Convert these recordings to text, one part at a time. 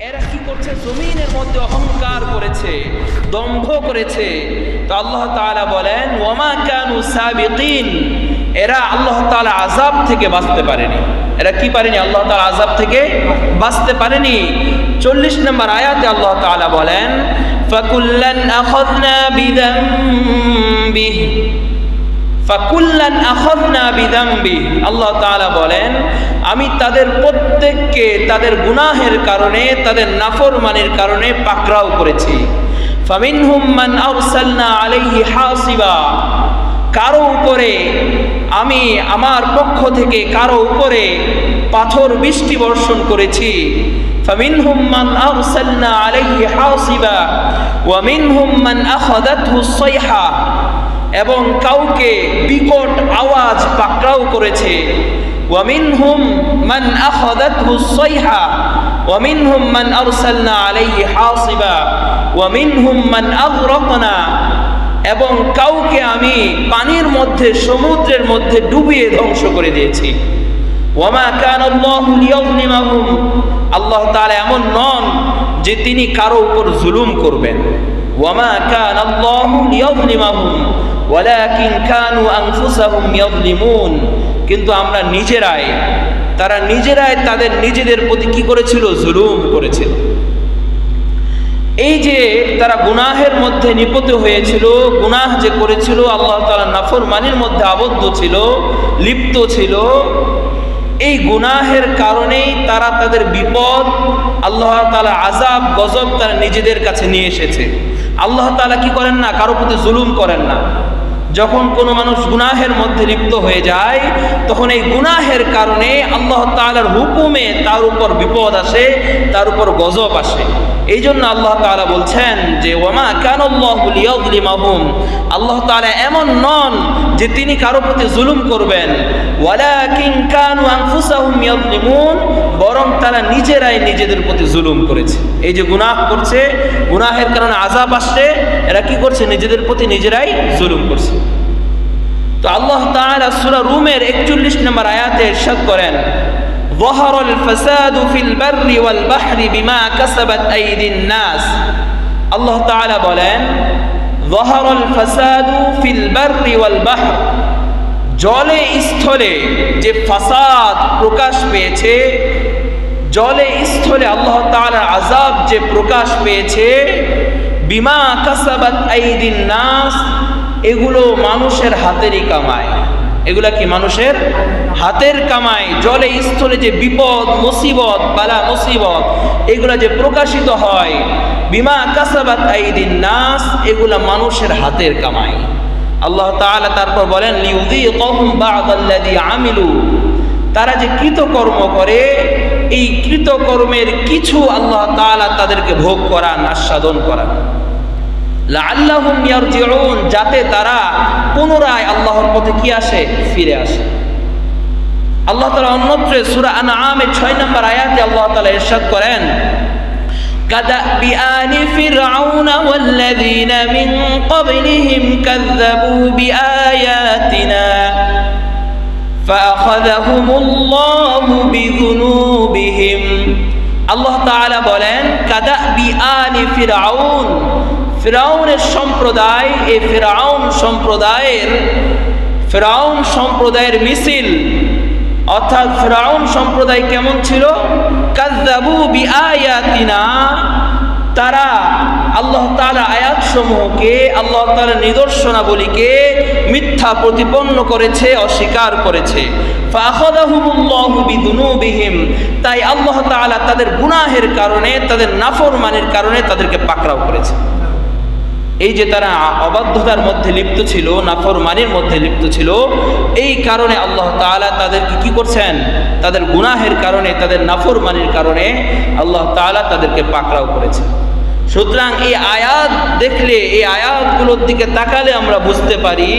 এরা কি করছে? জমিনের মধ্যে অহংকার করেছে, দম্ভ করেছে। তো আল্লাহ তাআলা বলেন ওয়ামা কানু সাবিকিন, এরা আল্লাহ তাআলা আযাব থেকে বাঁচতে পারেনি। এরা কি পারেনি? আল্লাহ তাআলা আযাব থেকে বাঁচতে পারেনি। 40 নম্বর আয়াতে আল্লাহ তাআলা বলেন ফাকুল্লান আখাযনা বিযামবিহি, ফাকুল্লান আখাযনা বিযামবিহি, আল্লাহ তাআলা বলেন আমি তাদের প্রত্যেককে তাদের গুনাহের কারণে, তাদের নাফরমানির কারণে পাকড়াও করেছি। ফামিনহুম মান আরসালনা আলাইহি হাসিবা, কারো উপরে আমি আমার পক্ষ থেকে কারো উপরে পাথর বৃষ্টি বর্ষণ করেছি। ফামিনহুম মান আরসালনা আলাইহি হাসিবা ওয়া মিনহুম মান আখাযাতহু সাইহা, এবং কাউকে বিকট আওয়াজ পাকড়াও করেছে। ওয়া মিনহুম মান আখাযাতহু সাইহা ওয়া মিনহুম মান আরসালনা আলাইহি হাসিবা ওয়া মিনহুম মান আগরাকনা, এবং কাউকে আমি পানির মধ্যে, সমুদ্রের মধ্যে ডুবিয়ে ধ্বংস করে দিয়েছি। ওয়ামা কানাল্লাহু লিয়াযলিমাহুম, আল্লাহ তাআলা এমন নন যে তিনি কারো উপর জুলুম করবেন। ওয়ামা কানাল্লাহু লিয়াযলিমাহুম ওয়ালাকিন কানু আনফুসাহুম ইয়াযলিমুন, কিন্তু আমরা নিজেরাই, তারা নিজেরাই তাদের নিজেদের প্রতি কি করেছিল? জুলুম করেছিল। এই যে তারা গুনাহের মধ্যে নিপতিত হয়েছিল, গুনাহ যে করেছিল, আল্লাহ তাআলা নাফরমানির মধ্যে আবদ্ধ ছিল, লিপ্ত ছিল, এই গুনাহের কারণেই তারা তাদের বিপদ, আল্লাহ তাআলা আযাব গজব তারা নিজেদের কাছে নিয়ে এসেছে। আল্লাহ তাআলা কি করেন না? কারো প্রতি জুলুম করেন না। যখন কোনো মানুষ গুনাহের মধ্যে লিপ্ত হয়ে যায়, তখন এই গুনাহের কারণে আল্লাহ তাআলার হুকুমে তার উপর বিপদ আসে, তার উপর গজব আসে। এই জন্য আল্লাহ তাআলা বলছেন যে ওয়ামা কানাল্লাহু লিয়াযলিমাহুম, আল্লাহ তাআলা এমন নন যে তিনি কারো প্রতি জুলুম করবেন। ওয়ালাকিন কানু আনফুসাহুম ইয়াযলিমুন, বরং তারা নিজেরাই নিজেদের প্রতি জুলুম করেছে। এই যে গুনাহ করছে, গুনাহের কারণে আযাব আসছে, এরা কি করছে? নিজেদের প্রতি নিজেরাই জুলুম করছে। তো আল্লাহ তাআলা সূরা রুমের 41 নম্বর আয়াতে ইরশাদ করেন ظهر الفساد في البر والبحر بما كسبت أيدي الناس, আল্লাহ তাআলা বলেন ظهر الفساد في البر والبحر, জলে স্থলে যে ফাসাদ প্রকাশ পেয়েছে, জলে স্থলে আল্লাহ তাআলার আযাব যে প্রকাশ পেয়েছে, বিমা কাসাবাত আইদিন নাস, এগুলো মানুষের হাতেরই কামাই। এগুলা কি? মানুষের হাতের কামাই। জলে স্থলে যে বিপদ, মুসিবত, বালা মুসিবত, এগুলা যে প্রকাশিত হয়, বিমা কাসাবাত আইদিন নাস, এগুলা মানুষের হাতের কামাই। আল্লাহ তাআলা তারপর বলেন লিইউযীকাহুম বা'দাল্লাযী আমিলু, তারা যে কৃতকর্ম করে, এই কৃতকর্মের কিছু আল্লাহ তাআলা তাদেরকে ভোগ করান, আস্বাদন করান। লাআল্লাহুম ইয়ারজিউন, যাতে তারা পুনরায় আল্লাহর পথে কি আসে? ফিরে আসে। আল্লাহ তাআলা অন্যত্র সূরা আনআমের 6 নম্বর আয়াতে আল্লাহ তাআলা ইরশাদ করেন কাদাবি আলি ফিরআউন ওয়াল্লাযীনা মিন ক্বাবলিহিম কাযযাবু বিআয়াতিনা ফাআখাযাহুমুল্লাহু বিযুনুবিহিম, আল্লাহ তাআলা বলেন কাদাবি আলি ফিরআউন, ফিরআউনের সম্প্রদায়, এই ফিরআউন সম্প্রদায়ের মিছিল, অর্থাৎ ফিরআউন সম্প্রদায় কেমন ছিল? কাযযাবু বিআয়াতিনা, তারা আল্লাহ তাআলা আয়াত সমূহকে, আল্লাহ তাআলার নিদর্শনাবলীকে মিথ্যা প্রতিপন্ন করেছে, অস্বীকার করেছে। ফাআখাযাহুমুল্লাহু বিযুনুবিহিম, তাই আল্লাহ তাআলা তাদের গুনাহের কারণে, তাদের নাফরমানির কারণে তাদেরকে পাকড়াও করেছে। এই যে তারা অবাধ্যতার মধ্যে লিপ্ত ছিল, নাফরমানির মধ্যে লিপ্ত ছিল, এই কারণে আল্লাহ তাআলা তাদেরকে কি করছেন? তাদের গুনাহের কারণে, তাদের নাফরমানির কারণে আল্লাহ তাআলা তাদেরকে পাকড়াও করেছে। সুতরাং এই আয়াত দেখলে, এই আয়াতগুলোর দিকে তাকালে আমরা বুঝতে পারি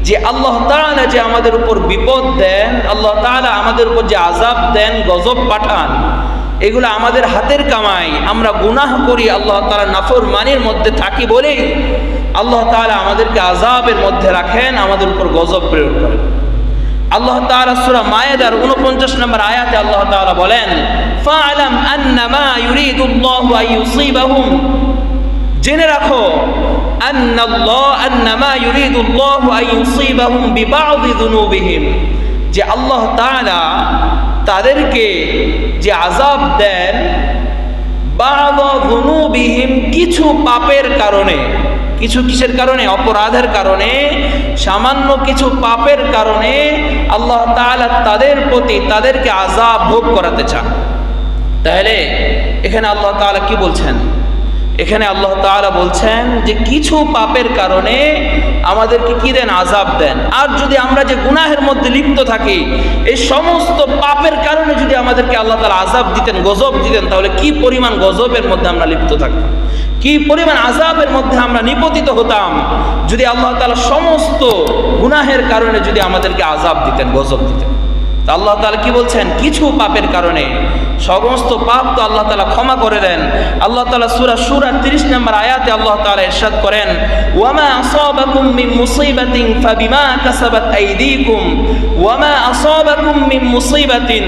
যে আল্লাহ তাআলা যে আমাদের উপর বিপদ দেন, আল্লাহ তাআলা আমাদের উপর যে আযাব দেন, গজব পাঠান, এগুলো আমাদের হাতের কামাই। আমরা গুনাহ করি, আল্লাহ তাআলা নাফরমানির মধ্যে থাকি বলেই আল্লাহ তাআলা আমাদেরকে আযাবের মধ্যে রাখেন, আমাদের উপর গজব প্রয়োগ করেন। আল্লাহ তাআলা সূরা মায়েদার 49 নম্বর আয়াতে আল্লাহ তাআলা বলেন ফা'লাম আন্নামা ইউরিদুল্লাহু আন ইউসিবাহুম, জেনে রাখো আন্নামা ইউরিদুল্লাহু আন ইউসিবাহুম বিবা'দি যুনুবিহিম, যে আল্লাহ তাআলা তাদেরকে যে আযাব দেন বা'দা যুনুবিহিম, কিছু পাপের কারণে, কিছু কিসের কারণে? অপরাধের কারণে, সামান্য কিছু পাপের কারণে আল্লাহ তাআলা তাদের প্রতি তাদেরকে আযাব ভোগ করাতে চান। তাহলে এখানে আল্লাহ তাআলা কি বলছেন? এখানে আল্লাহ তাআলা বলছেন যে কিছু পাপের কারণে আমাদেরকে কি দেন? আযাব দেন। আর যদি আমরা যে গুনাহের মধ্যে লিপ্ত থাকি, এই সমস্ত পাপের কারণে যদি আমাদেরকে আল্লাহ তাআলা আযাব দিতেন, গজব দিতেন, তাহলে কি পরিমাণ গজবের মধ্যে আমরা লিপ্ত থাকতাম, কি পরিমাণ আযাবের মধ্যে আমরা নিপতিত হতাম যদি আল্লাহ তাআলা সমস্ত গুনাহের কারণে যদি আমাদেরকে আযাব দিতেন, গজব দিতেন। তা আল্লাহ তাআলা কি বলছেন? কিছু পাপের কারণে। সমস্ত পাপ তো আল্লাহ তাআলা ক্ষমা করে দেন। আল্লাহ তাআলা সূরা শুরা 30 নম্বর আয়াতে আল্লাহ তাআলা ইরশাদ করেন, ওয়ামা আসাবাকুম মিন মুসিবাতিন ফাবিমা কাসাবাত আইদিকুম ওয়ামা আসাবাকুম মিন মুসিবাতিন,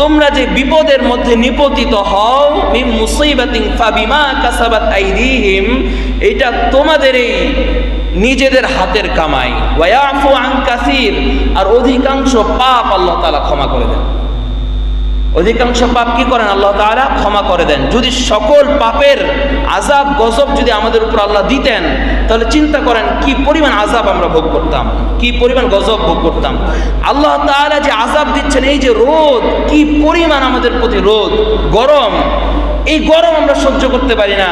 তোমরা যে বিপদের মধ্যে নিপতিত হও, মিন মুসিবাতিন ফাবিমা কাসাবাত আইদিহিম, এটা তোমাদের এই নিজেদের হাতের কামাই। ওয়ায়াফু আন কাসীর, আর অধিকাংশ পাপ আল্লাহ তাআলা ক্ষমা করে দেন। অধিকাংশ পাপ কি করেন? আল্লাহ তাআলা ক্ষমা করে দেন। যদি সকল পাপের আযাব গজব যদি আমাদের উপর আল্লাহ দিতেন, তাহলে চিন্তা করেন কি পরিমাণ আযাব আমরা ভোগ করতাম, কি পরিমাণ গজব ভোগ করতাম। আল্লাহ তাআলা যে আযাব দিচ্ছেন, এই যে রোদ, কি পরিমাণ আমাদের প্রতি রোদ, গরম, এই গরম আমরা সহ্য করতে পারি না।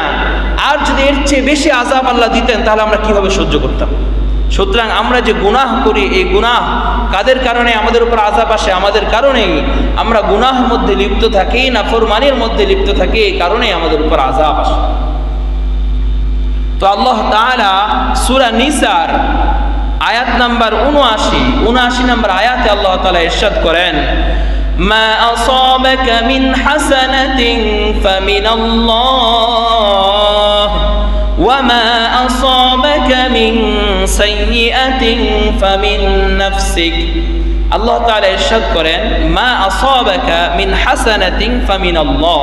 আর যদি এর চেয়ে বেশি আযাব আল্লাহ দিতেন, তাহলে আমরা কিভাবে সহ্য করতাম? সুতরাং আমরা যে গুনাহ করি, এই গুনাহ কাদের কারণে আমাদের উপর আযাব আসে? আমাদের কারণেই। আমরা গুনাহের মধ্যে লিপ্ত থাকি, নাফরমানির মধ্যে লিপ্ত থাকি, এই কারণেই আমাদের উপর আযাব আসে। তো আল্লাহ তাআলা সূরা নিসার আয়াত নাম্বার 79 নম্বর আয়াতে আল্লাহ তাআলা ইরশাদ করেন, মা আসাবাকা মিন হাসানাতিন ফামিনাল্লাহ ওয়ামা আসাবাকা মিন সাইয়্যাতিন ফামিন নাফসিক। আল্লাহ তাআলা ইরশাদ করেন, মা আসাবাকা মিন হাসানাতিন ফামিনাল্লাহ,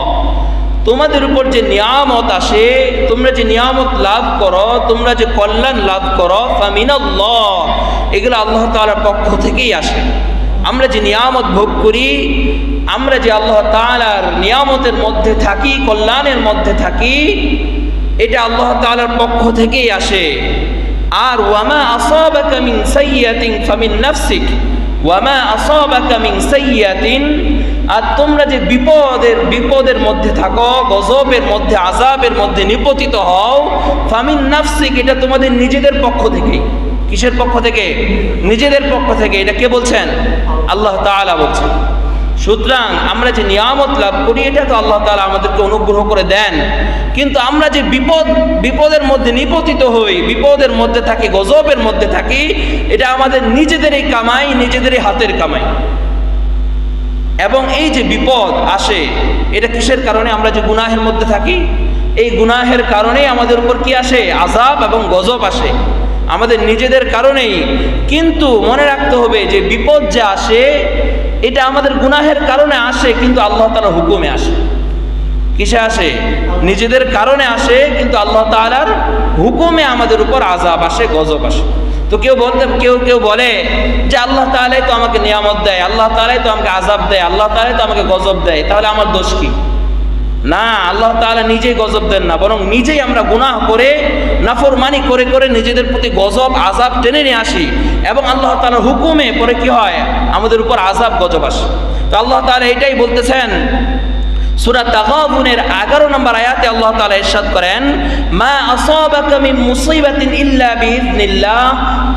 তোমাদের উপর যে নিয়ামত আসে, তোমরা যে নিয়ামত লাভ করো, তোমরা যে কল্যাণ লাভ করো, ফামিনাল্লাহ, এগুলো আল্লাহ তাআলার পক্ষ থেকেই আসে। আমরা যে নিয়ামত ভোগ করি, আমরা যে আল্লাহ তাআলার নিয়ামতের মধ্যে থাকি, কল্যাণের মধ্যে থাকি, এটা আল্লাহ তাআলার পক্ষ থেকেই আসে। আর ওয়ামা আসাবাকা মিন সাইয়্যাতিন ফামিন নাফসিক ওয়ামা আসাবাকা মিন সাইয়্যাতিন, আর তোমরা যে বিপদের মধ্যে থাকো, গজবের মধ্যে, আযাবের মধ্যে নিপতিত হও, ফামিন নাফসিক, এটা তোমাদের নিজেদের পক্ষ থেকেই। কিসের পক্ষ থেকে? নিজেদের পক্ষ থেকে। এটা কে বলছেন? আল্লাহ তাআলা বলছেন। সুতরাং আমরা যে নিয়ামত লাভ করি, এটা তো আল্লাহ তাআলা আমাদেরকে অনুগ্রহ করে দেন, কিন্তু আমরা যে বিপদের মধ্যে নিপতিত হই, বিপদের মধ্যে থাকি, গজবের মধ্যে থাকি, এটা আমাদের নিজেদেরই কামাই, নিজেদেরই হাতের কামাই। এবং এই যে বিপদ আসে, এটা কিসের কারণে? আমরা যে গুনাহের মধ্যে থাকি, এই গুনাহের কারণেই আমাদের উপর কি আসে? আযাব এবং গজব আসে, আমাদের নিজেদের কারণেই। কিন্তু মনে রাখতে হবে যে বিপদ যে আসে, এটা আমাদের গুনাহের কারণে আসে, কিন্তু আল্লাহ তাআলার হুকুমে আসে। কিসে আসে? নিজেদের কারণে আসে, কিন্তু আল্লাহ তাআলার হুকুমে আমাদের উপর আযাব আসে, গজব আসে। তো কেউ বলে যে আল্লাহ তাআলাই তো আমাকে নিয়ামত দেয়, আল্লাহ তাআলাই তো আমাকে আযাব দেয়, আল্লাহ তাআলাই তো আমাকে গজব দেয়, তাহলে আমার দোষ কি? না, আল্লাহ তাআলা নিজেই গজব দেন না, বরং নিজেই আমরা গুনাহ করে, নাফরমানি করে করে নিজেদের প্রতি গজব, আযাব টেনে নিয়ে আসি, এবং আল্লাহ তাআলার হুকুমে পরে কি হয়? আমাদের উপর আযাব, গজব আসে। তো আল্লাহ তাআলা এটাই বলতেছেন সূরা তাগাবুনের 11 নম্বর আয়াতে আল্লাহ তাআলা ইরশাদ করেন, মা আসাবাকা মিন মুসিবাতিন ইল্লা বিইذনিল্লাহ,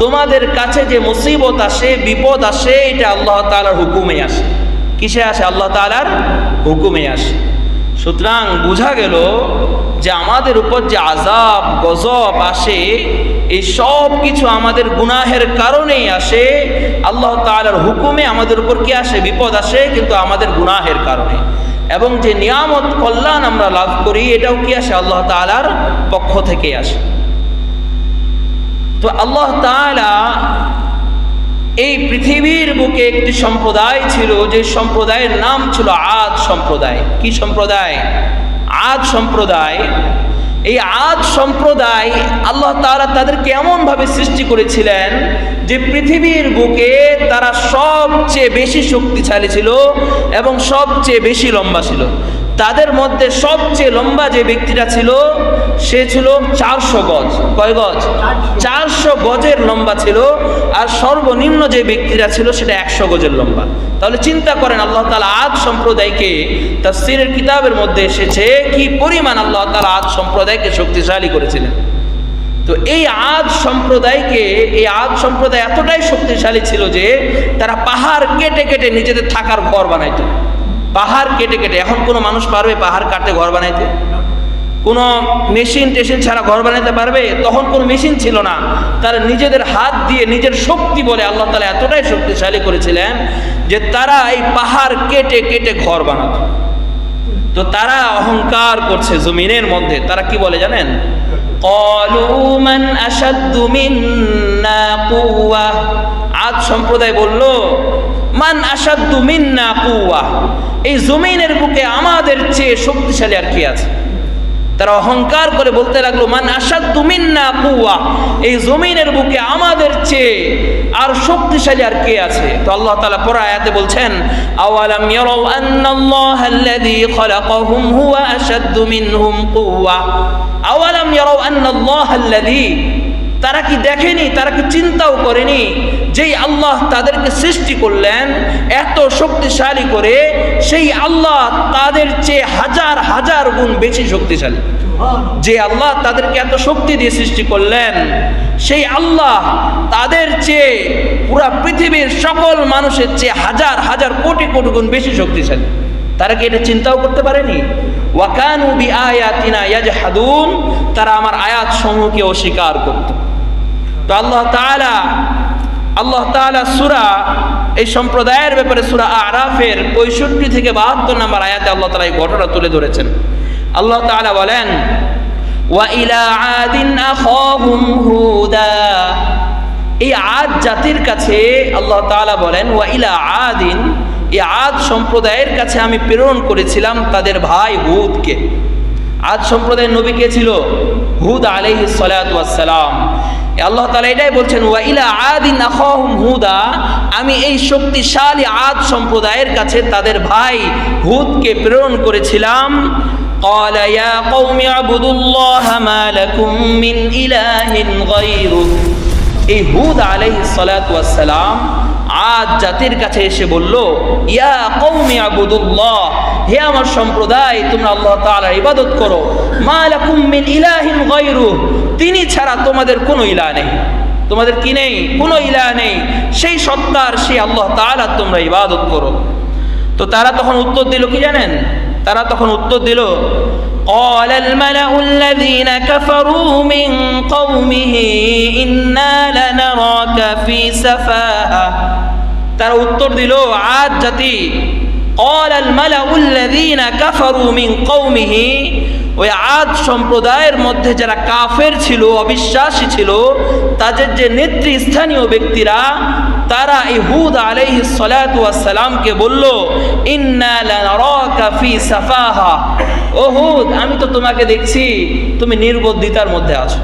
তোমাদের কাছে যে মুসিবত আসে, বিপদ আসে, এটা আল্লাহ তাআলার হুকুমে আসে। কিসে আসে? আল্লাহ তাআলার হুকুমে আসে। সুতরাং বোঝা গেল যে আমাদের উপর যে আযাব, গজব আসে, এই সব কিছু আমাদের গুনাহের কারণেই আসে। আল্লাহ তাআলার হুকুমে আমাদের উপর কি আসে? বিপদ আসে, কিন্তু আমাদের গুনাহের কারণে। এবং যে নিয়ামত, কল্যাণ আমরা লাভ করি, এটাও কি আসে? আল্লাহ তাআলার পক্ষ থেকে আসে। তো আল্লাহ তাআলা এই পৃথিবীর বুকে একটি সম্প্রদায় ছিল, যে সম্প্রদায়ের নাম ছিল আদ সম্প্রদায়। কি সম্প্রদায়? আদ সম্প্রদায়। এই আদ সম্প্রদায় আল্লাহ তাআলা তাদেরকে এমনভাবে সৃষ্টি করেছিলেন যে পৃথিবীর বুকে তারা সবচেয়ে বেশি শক্তিশালী ছিল এবং সবচেয়ে বেশি লম্বা ছিল। তাদের মধ্যে সবচেয়ে লম্বা যে ব্যক্তিটা ছিল সে ছিল 400 গজ। কয় গজ? 400 গজের লম্বা ছিল। আর সর্বনিম্ন যে ব্যক্তিটা ছিল সেটা 100 গজের লম্বা। তাহলে চিন্তা করেন আল্লাহ তাআলা আদ সম্প্রদায়কে, তাফসীরের কিতাবের মধ্যে এসেছে কি পরিমাণ আল্লাহ তাআলা আদ সম্প্রদায়কে শক্তিশালী করেছিলেন। তো এই আদ সম্প্রদায় এতটাই শক্তিশালী ছিল যে তারা পাহাড় কেটে কেটে নিজেদের থাকার ঘর বানাইতো। পাহাড় কেটে কেটে। এখন কোনো মানুষ পারবে পাহাড় কাটতে ঘর বানাইতে? কোনো মেশিন ছাড়া ঘর বানাতে পারবে? তখন কোনো মেশিন ছিল না। তারা নিজেদের হাত দিয়ে নিজের শক্তি বলে আল্লাহ তাআলা এতটাই শক্তিশালী করেছিলেন যে তারা এই পাহাড় কেটে কেটে ঘর বানাতো। তো তারা অহংকার করছে জমিনের মধ্যে। তারা কি বলে জানেন? ক্বালু মান আশাদ্দু মিন্না কুওয়া। আদ সম্প্রদায় বলল, মান আশাদ্দু মিন্না কুওয়া, এই জমিনের বুকে আমাদের চেয়ে শক্তিশালী আর কি আছে? তারা অহংকার করে বলতে লাগলো, মান আশাদ্দু মিন্না কুওয়া, এই জমিনের বুকে আমাদের চেয়ে আর শক্তিশালী আর কে আছে? তো আল্লাহ তাআলা পরের আয়াতে বলছেন, আওয়ালাম ইয়ারাউ আন্নাল্লাহাল্লাযী খালাকাহুম হুয়া আশাদ্দু মিনহুম কুওয়া। আওয়ালাম ইয়ারাউ আন্নাল্লাহাল্লাযী, তারা কি দেখেনি, তারা কি চিন্তাও করেনি যেই আল্লাহ তাদেরকে সৃষ্টি করলেন এত শক্তিশালী করে, সেই আল্লাহ তাদের চেয়ে হাজার হাজার গুণ বেশি শক্তিশালী। যে আল্লাহ তাদেরকে এত শক্তি দিয়ে সৃষ্টি করলেন সেই আল্লাহ তাদের চেয়ে পুরা পৃথিবীর সকল মানুষের চেয়ে হাজার হাজার কোটি কোটি গুণ বেশি শক্তিশালী। তারা কি এটা চিন্তাও করতে পারেনি? ওয়াকানু বিআয়াতিনা ইয়াজহাদুন, তারা আমার আয়াত সমূহকে অস্বীকার করত। তো আল্লাহ তাআলা সূরা এই সম্প্রদায়ের ব্যাপারে সূরা আরাফের 65 থেকে 72 নম্বর আয়াতে আল্লাহ তাআলা এই ঘটনা তুলে ধরেছেন। আল্লাহ তাআলা বলেন, ওয়া ইলা আদিন আখাহুম হুদা, এই আদ জাতির কাছে আল্লাহ তাআলা বলেন, ওয়া ইলা আদিন, এই আদ সম্প্রদায়ের কাছে আমি প্রেরণ করেছিলাম তাদের ভাই হুদকে। আদ সম্প্রদায়ের নবী কে ছিল? হুদ আলাইহিস সালাতু ওয়াস সালাম। আল্লাহ তাআলা এটাই বলছেন, ওয়া ইলা আদিন আখাহুম হুদা, আমি এই শক্তিশালী আদ সম্প্রদায়ের কাছে তাদের ভাই হুদকে প্রেরণ করেছিলাম। قال يا قوم اعبدوا الله ما لكم من إله غيره, এই হুদ আলাইহিস সালাতু ওয়াস সালাম আদ জাতির কাছে এসে বলল, ইয়া কওমি আবুদুল্লাহ, হে আমার সম্প্রদায় তোমরা আল্লাহ তাআলার ইবাদত করো, মা লাকুম মিন ইলাহিন গায়রুহ, তিনি ছাড়া তোমাদের কোনো ইলাহ নেই। তোমাদের কি নেই? কোনো ইলাহ নেই। সেই সত্তার, সেই আল্লাহ তাআলার তোমরা ইবাদত করো। তো তারা তখন উত্তর দিল কি জানেন? তারা তখন উত্তর দিল, قال الملأ الذين كفروا من قومه إنا لنراك في سفاهة, তারা উত্তর দিল আদ জাতি, قال الملأ الذين كفروا من قومه, ওই আদ সম্প্রদায়ের মধ্যে যারা কাফের ছিল, অবিশ্বাসী ছিল, তাদের যে নেতৃস্থানীয় ব্যক্তিরা, তারা এই হুদ আলাইহিস সালাতু ওয়াস সালামকে বলল, ইন্না লানারাকা ফি সাফাহা, ও হুদ আমি তো তোমাকে দেখছি তুমি নির্বুদ্ধিতার মধ্যে আছো।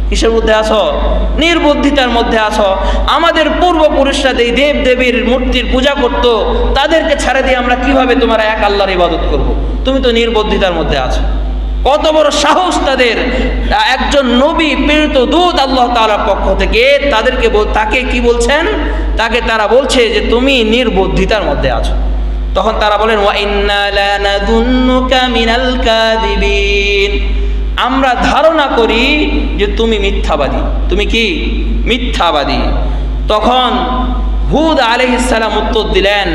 কিসের মধ্যে আছো? নির্বুদ্ধিতার মধ্যে আছো। আমাদের পূর্বপুরুষরা এই দেব দেবীর মূর্তির পূজা করত, তাদেরকে ছেড়ে দিয়ে আমরা কিভাবে তোমার এক আল্লাহর ইবাদত করব? তুমি তো নির্বুদ্ধিতার মধ্যে আছো। কত বড় সাহস তাদের! একজন নবী প্রেরিত দূত আল্লাহ তাআলার পক্ষ থেকে তাকে কি বলছেন? তাকে তারা বলছে যে তুমি নির্বুদ্ধিতার মধ্যে আছো। তখন তারা বলেন, ওয়া ইন্না লানাযুন্নুকা মিনাল কাযিবিন, আমরা ধারণা করি যে তুমি মিথ্যাবাদী। তুমি কি? মিথ্যাবাদী। তখন হুদ আলাইহিস সালাম উত্তর দিলেন,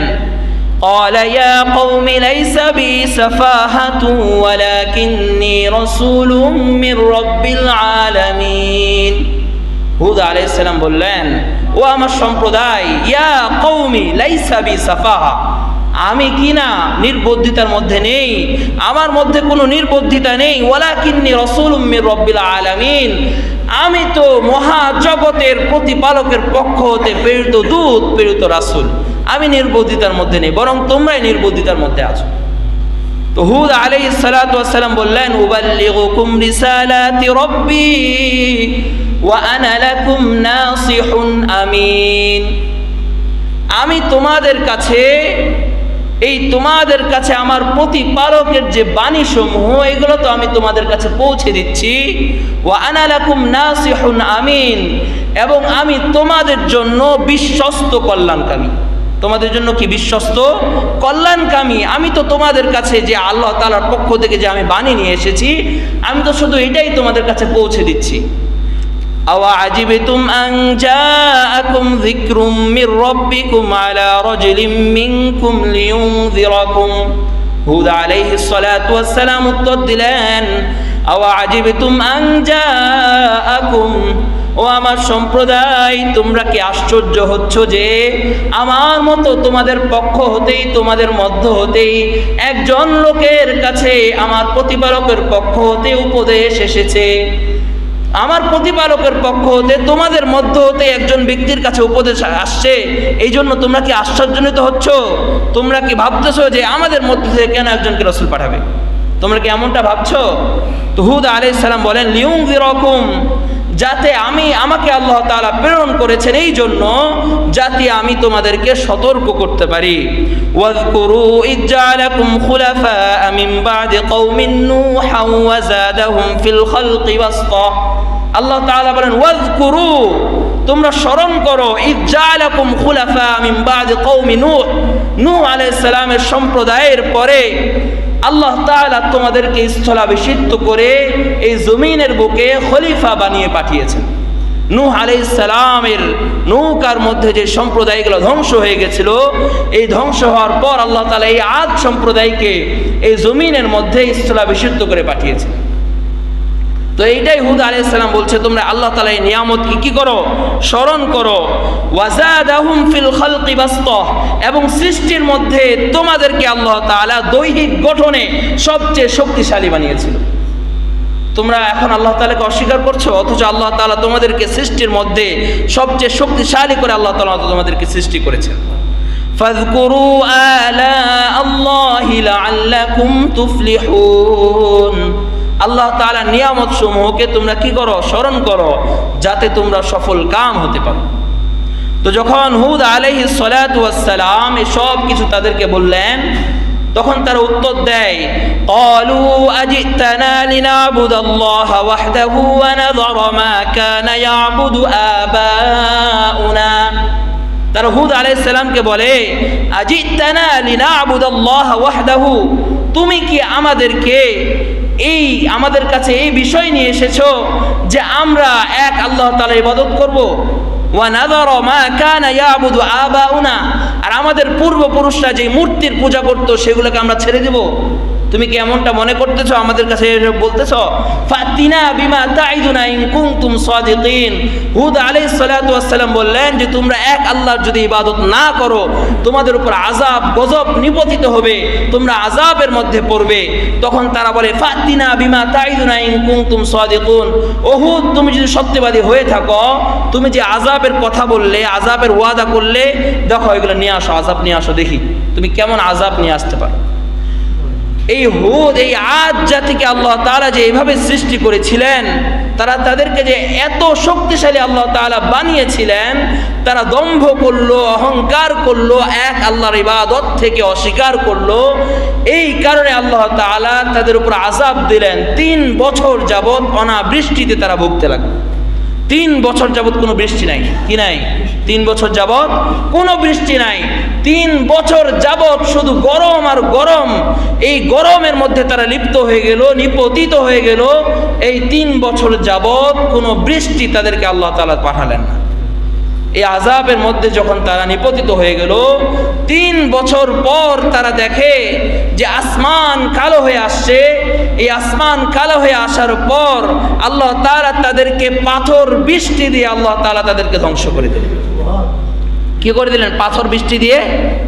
قال يا قوم ليس بي سفاهة ولكني رسول من رب العالمين। হুদ আলাইহিস সালাম বললেন, ও আমার সম্প্রদায়, ইয়া কওমি লাইসা বি সাফাহা, আমি কি না নির্বুদ্ধিতার মধ্যে নেই, আমার মধ্যে কোনো নির্বুদ্ধিতা নেই। ওয়ালাকিন্নী রাসূলুম মির রাব্বিল আলামিন, আমি তো মহাজগতের প্রতিপালকের পক্ষ হতে প্রেরিত দূত, প্রেরিত রাসূল। আমি নির্বুদ্ধিতার মধ্যে নেই, বরং তোমরাই নির্বুদ্ধিতার মধ্যে আছো। তো হুদ আলাইহিস সালাতু ওয়াস সালাম বললেন, উবাল্লিগুকুম রিসালাতি রাব্বি ওয়া আনা লাকুম নাসিহুন আমিন। আমি তোমাদের কাছে আমার প্রতিপালকের যে বাণী সমূহ, এগুলো তো আমি তোমাদের কাছে পৌঁছে দিচ্ছি। ওয়া আনা লাকুম নাসিহুন আমিন, এবং আমি তোমাদের জন্য বিশ্বস্ত কল্যাণকামী। তোমাদের জন্য কি বিশ্বস্ত কল্যাণকামী? আমি তো তোমাদের কাছে যে আল্লাহ তাআলার পক্ষ থেকে যে আমি বাণী নিয়ে এসেছি, আমি তো শুধু এটাই তোমাদের কাছে পৌঁছে দিচ্ছি। أَوَعَجِبْتُمْ أَنْ جَاءَكُمْ ذِكْرٌ مِّنْ رَبِّكُمْ عَلَى رَجُلٍ مِّنْكُمْ لِيُنْذِرَكُمْ। হুদ আলাইহিস সালাতু ওয়াস সালাম উত্তর দিলেন, আওয়াজিবতুম আন জাআকুম, ও আমার সম্প্রদায়, তোমরা কি আশ্চর্য হচ্ছ যে আমার মতো তোমাদের পক্ষ হতেই, তোমাদের মধ্য হতেই একজন লোকের কাছে আমার প্রতিপালকের পক্ষ হতে উপদেশ এসেছে। আমার প্রতিপালকের পক্ষ হতে তোমাদের মধ্য হতে একজন ব্যক্তির কাছে উপদেশ আসছে, এই জন্য তোমরা কি আশ্চর্যান্বিত হচ্ছ? তোমরা কি ভাবতেছো যে আমাদের মধ্য থেকে কেন একজনকে রাসূল পাঠাবে? তোমরা কি এমনটা ভাবছো? তো হুদ আলাইহিস সালাম বলেন, লিউনযিরাকুম, যাতে আমাকে আল্লাহ তাআলা প্রেরণ করেছেন এই জন্য, যাতে আমি তোমাদেরকে সতর্ক করতে পারি। ওয়াযকুরু ইয জাআলাকুম খুলাফা মিন বাদি কওমিন নূহ ওয়া যাদাহুম ফিল খালকি বাসতা। আল্লাহ তাআলা বলেন, ওয়াযকুরু, তোমরা স্মরণ করো, ইয জাআলাকুম খুলাফা মিন বাদি কওমি নূহ আলাইহিস সালামের সম্প্রদায়ের পরে আল্লাহ তাআলা তোমাদেরকে স্থলাভিষিক্ত করে এই জমিনের বুকে খলিফা বানিয়ে পাঠিয়েছেন। নূহ আলাইহিস সালামের নৌকার মধ্যে যে সম্প্রদায়গুলো ধ্বংস হয়ে গেছিল, এই ধ্বংস হওয়ার পর আল্লাহ তাআলা এই আদ সম্প্রদায়কে এই জমিনের মধ্যে স্থলাভিষিক্ত করে পাঠিয়েছেন। তো এইটাই হুদ আলাইহিস সালাম বলছে, তোমরা আল্লাহ তাআলা এই নিয়ামতকে কি করো? স্মরণ করো। ওয়াজাদাহুম ফিল খালকি বাসতা, এবং সৃষ্টির মধ্যে তোমাদেরকে আল্লাহ তাআলা দৈহিক গঠনে সবচেয়ে শক্তিশালী বানিয়েছিল। তোমরা এখন আল্লাহ তাআলাকে অস্বীকার করছো, অথচ আল্লাহ তাআলা তোমাদেরকে সৃষ্টির মধ্যে সবচেয়ে শক্তিশালী করে আল্লাহ তাআলা তোমাদেরকে সৃষ্টি করেছেন। ফাযকুরু আলা আল্লাহি লাআল্লাকুম তুফলিহুন। আল্লাহ তাআলা নিয়ামত সমূহকে তোমরা কি করো? স্মরণ করো, যাতে তোমরা সফল কাম হতে পারো। তো যখন হুদ আলাইহিস সালাতু ওয়াস সালাম এই সব কিছু তাদেরকে বললেন, তখন তারা উত্তর দেয়, ক্বালু আজিতানা লিনাবুদাল্লাহা ওয়াহদাহু ওয়া নাযরা মা কানা ইয়াবুদু আবাউনা। তারা হুদ আলাইহিস সালামকে বলে, আজিতানা লিনাবুদাল্লাহা ওয়াহদাহু, তুমি কি আমাদের কাছে এই বিষয় নিয়ে এসেছো যে আমরা এক আল্লাহ তাআলার ইবাদত করব। ওয়া নাযারা মা কানা ইয়াবুদু আবাউনা, আর আমাদের পূর্বপুরুষরা যে মূর্তির পূজা করত সেগুলোকে আমরা ছেড়ে দেব? তুমি কি এমনটা মনে করতেছো? আমাদের কাছে বলতেছো, ফাতিনা বিমা তাইদুনা ইন কুনতুম সাদিকিন। হুদ আলাইহিস সালাতু ওয়াস সালাম বললেন যে তোমরা এক আল্লাহর যদি ইবাদত না করো, তোমাদের উপর আযাব গজব নিপতিত হবে, তোমরা আযাবের মধ্যে পড়বে। তখন তারা বলে, ফাতিনা বিমা তাইদুনা ইন কুনতুম সাদিকুন। ও হুদ, তুমি যদি সত্যবাদী হয়ে থাকো, তুমি যে আযাবের কথা বললে, আযাবের ওয়াদা করলে, দেখো এগুলো নিয়ে আসো, আযাব নিয়ে আসো, দেখি তুমি কেমন আযাব নিয়ে আসতে পারো। এই হুদ, এই আদ জাতিকে আল্লাহ তাআলা যে এইভাবে সৃষ্টি করেছিলেন, তাদেরকে যে এত শক্তিশালী আল্লাহ তাআলা বানিয়েছিলেন, তারা দম্ভ করলো, অহংকার করলো, এক আল্লাহর ইবাদত থেকে অস্বীকার করলো। এই কারণে আল্লাহ তাআলা তাদের উপর আযাব দিলেন। 3 বছর যাবৎ অনাবৃষ্টিতে তারা ভুগতে লাগলো। 3 বছর যাবৎ কোনো বৃষ্টি নাই। কি নাই? 3 বছর যাবৎ কোনো বৃষ্টি নাই। 3 বছর যাবৎ শুধু গরম আর গরম। এই গরমের মধ্যে তারা লিপ্ত হয়ে গেল, নিপতিত হয়ে গেল। এই 3 বছর যাবৎ কোনো বৃষ্টি তাদেরকে আল্লাহ তাআলা পাঠালেন না। এই আযাবের মধ্যে যখন তারা নিপতিত হয়ে গেল, 3 বছর পর তারা দেখে যে আসমান কালো হয়ে আসছে। এই আসমান কালো হয়ে আসার পর আল্লাহ তাআলা তাদেরকে পাথর বৃষ্টি দিয়ে আল্লাহ তাআলা তাদেরকে ধ্বংস করে দিলেন। কি করে দিলেন? পাথর বৃষ্টি দিয়ে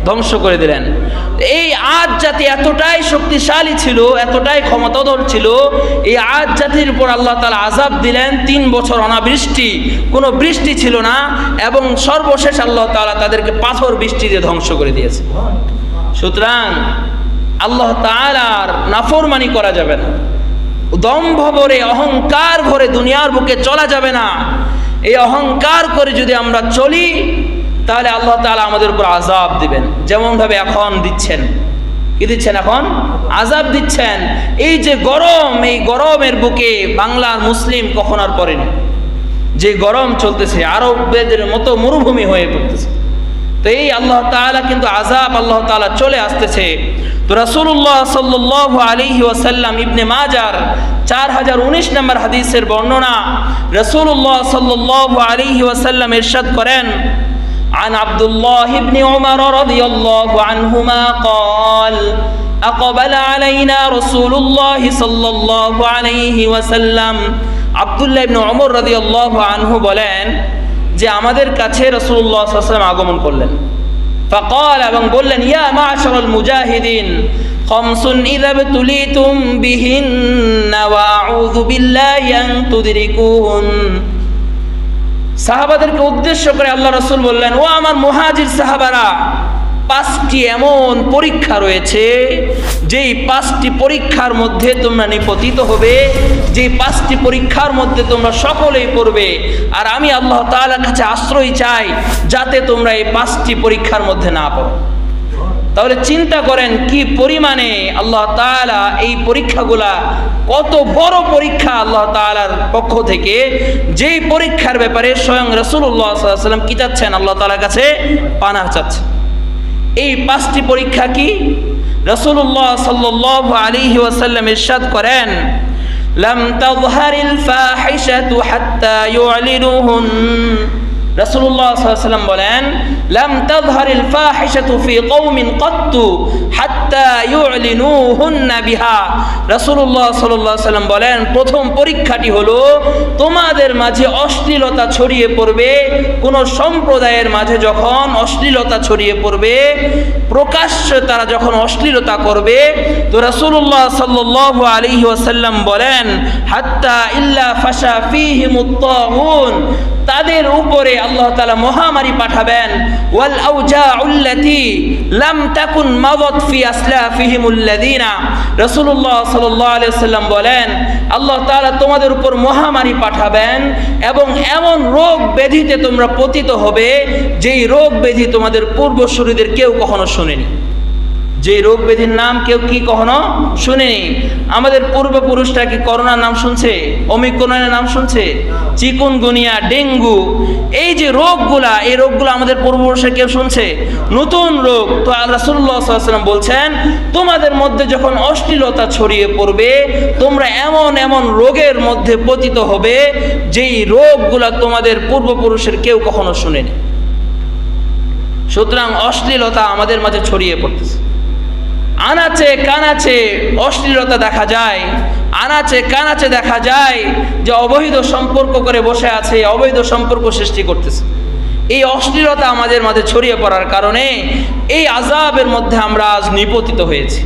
ধ্বংস করে দিলেন। এই আদ জাতি এতটাই শক্তিশালী ছিল, এতটাই ক্ষমতাধর ছিল, এই আদ জাতির উপর আল্লাহ তাআলা আযাব দিলেন। 3 বছর অনাবৃষ্টি, কোনো বৃষ্টি ছিল না, এবং সর্বশেষ আল্লাহ তাআলা তাদেরকে পাথর বৃষ্টি দিয়ে ধ্বংস করে দিয়েছে। সুতরাং আল্লাহ তাআলার নাফরমানি করা যাবে না, দম্ভ ভরে অহংকার ভরে দুনিয়ার বুকে চলা যাবে না। এই অহংকার করে যদি আমরা চলি তাহলে আল্লাহ তাআলা আমাদের উপর আযাব দিবেন, যেমনভাবে এখন দিচ্ছেন। কি দিচ্ছেন? এখন আযাব দিচ্ছেন। এই যে গরম, এই গরমের বুকে বাংলার মুসলিম কখন আর পড়েনি। যে গরম চলতেছে, আরবের মতো মরুভূমি হয়ে পড়তেছে। তো এই আল্লাহ তাআলা কিন্তু আযাব আল্লাহ তাআলা চলে আসতেছে। তো রাসূলুল্লাহ সাল্লাল্লাহু আলাইহি ওয়াসাল্লাম, ইবনে মাজার 4019 নম্বর হাদিসের বর্ণনা, রাসূলুল্লাহ সাল্লাল্লাহু আলাইহি ওয়াসাল্লাম ইরশাদ করেন, عن عبد الله بن عمر رضي الله عنهما قال أقبل علينا رسول الله صلى الله عليه وسلم। আব্দুল্লাহ ইবনে উমর রাদিয়াল্লাহু আনহু বলেন যে আমাদের কাছে রাসূলুল্লাহ সাল্লাল্লাহু আলাইহি ওয়াসাল্লাম আগমন করলেন। فقال, এবং বললেন, ইয়া মা'শারাল মুজাহিদিন খামসুন ইযা বতুলিতুম বিহিন্না ওয়া আউযু বিল্লাহি আন তুদরিকুহুন। সাহাবাদেরকে উদ্দেশ্য করে আল্লাহ রাসূল বললেন, ও আমার মুহাজির সাহাবারা, 5টি এমন পরীক্ষা রয়েছে, যেই 5টি পরীক্ষার মধ্যে তোমরা নিপতিত হবে, যেই 5টি পরীক্ষার মধ্যে তোমরা সকলেই পড়বে। আর আমি আল্লাহ তাআলার কাছে আশ্রয় চাই যাতে তোমরা এই 5টি পরীক্ষার মধ্যে না পড়ো। তাহলে চিন্তা করেন কি পরিমাণে আল্লাহ তাআলা এই পরীক্ষাগুলা, কত বড় পরীক্ষা আল্লাহ তাআলার পক্ষ থেকে, যেই পরীক্ষার ব্যাপারে স্বয়ং রাসূলুল্লাহ সাল্লাল্লাহু আলাইহি ওয়াসাল্লাম কি চাচ্ছেন? আল্লাহ তাআলার কাছে পানাহ চাচ্ছেন। এই 5টি পরীক্ষা কি? রাসূলুল্লাহ সাল্লাল্লাহু আলাইহি ওয়াসাল্লাম ইরশাদ করেন, লাম তাযহারিল ফাহিশাতু হাত্তা ইউ'লিনুহুন। রাসূলুল্লাহ সাল্লাল্লাহু আলাইহি ওয়াসাল্লাম বলেন, লাম তাযহারিল ফাহিশাতু ফি কওমিন কাত্তু হাত্তা ইউ'লিনুহুন্না বিহা। রাসূলুল্লাহ সাল্লাল্লাহু আলাইহি ওয়াসাল্লাম বলেন, প্রথম পরীক্ষাটি হলো তোমাদের মাঝে অশ্লীলতা ছড়িয়ে পড়বে। কোন সম্প্রদায়ের মাঝে যখন অশ্লীলতা ছড়িয়ে পড়বে, প্রকাশ্যে তারা যখন অশ্লীলতা করবে, তো রাসূলুল্লাহ সাল্লাল্লাহু আলাইহি ওয়াসাল্লাম বলেন, হাত্তা ইল্লা ফাশা ফীহিমুত তাগুন, তাদের উপরে আল্লাহ তাআলা মহামারী পাঠাবেন। ওয়াল আউজাউল্লাতী লাম তাকুন মাদাত ফি আসলাফিহিমুল্লাযিনা। রাসূলুল্লাহ সাল্লাল্লাহু আলাইহি ওয়াসাল্লাম বলেন, আল্লাহ তাআলা তোমাদের উপর মহামারী পাঠাবেন এবং এমন রোগ ব্যাধিতে তোমরা পতিত হবে, যেই রোগ ব্যাধি তোমাদের পূর্বসূরীদের কেউ কখনো শুনেনি। যে রোগ ব্যাধির নাম কেউ কি কখনো শুনেনি। আমাদের পূর্বপুরুষরা কি করোনার নাম শুনছে? ওমিক্রনের নাম শুনছে? চিকুনগুনিয়া, ডেঙ্গু, এই যে রোগগুলা, এই রোগগুলো আমাদের পূর্বপুরুষরা কেউ শুনছে? নতুন রোগ। তো রাসূলুল্লাহ সাল্লাল্লাহু আলাইহি ওয়াসাল্লাম বলছেন, তোমাদের মধ্যে যখন অশ্লীলতা ছড়িয়ে পড়বে, তোমরা এমন এমন রোগের মধ্যে পতিত হবে, যেই রোগগুলা তোমাদের পূর্বপুরুষের কেউ কখনো শুনেনি। সুতরাং অশ্লীলতা আমাদের মাঝে ছড়িয়ে পড়তেছে। আনাচে কানাচে অশ্লীলতা দেখা যায়, আনাচে কানাচে দেখা যায় যে অবৈধ সম্পর্ক করে বসে আছে, অবৈধ সম্পর্ক সৃষ্টি করতেছে। এই অশ্লীলতা আমাদের মাঝে ছড়িয়ে পড়ার কারণে এই আযাবের মধ্যে আমরা আজ নিপতিত হয়েছি।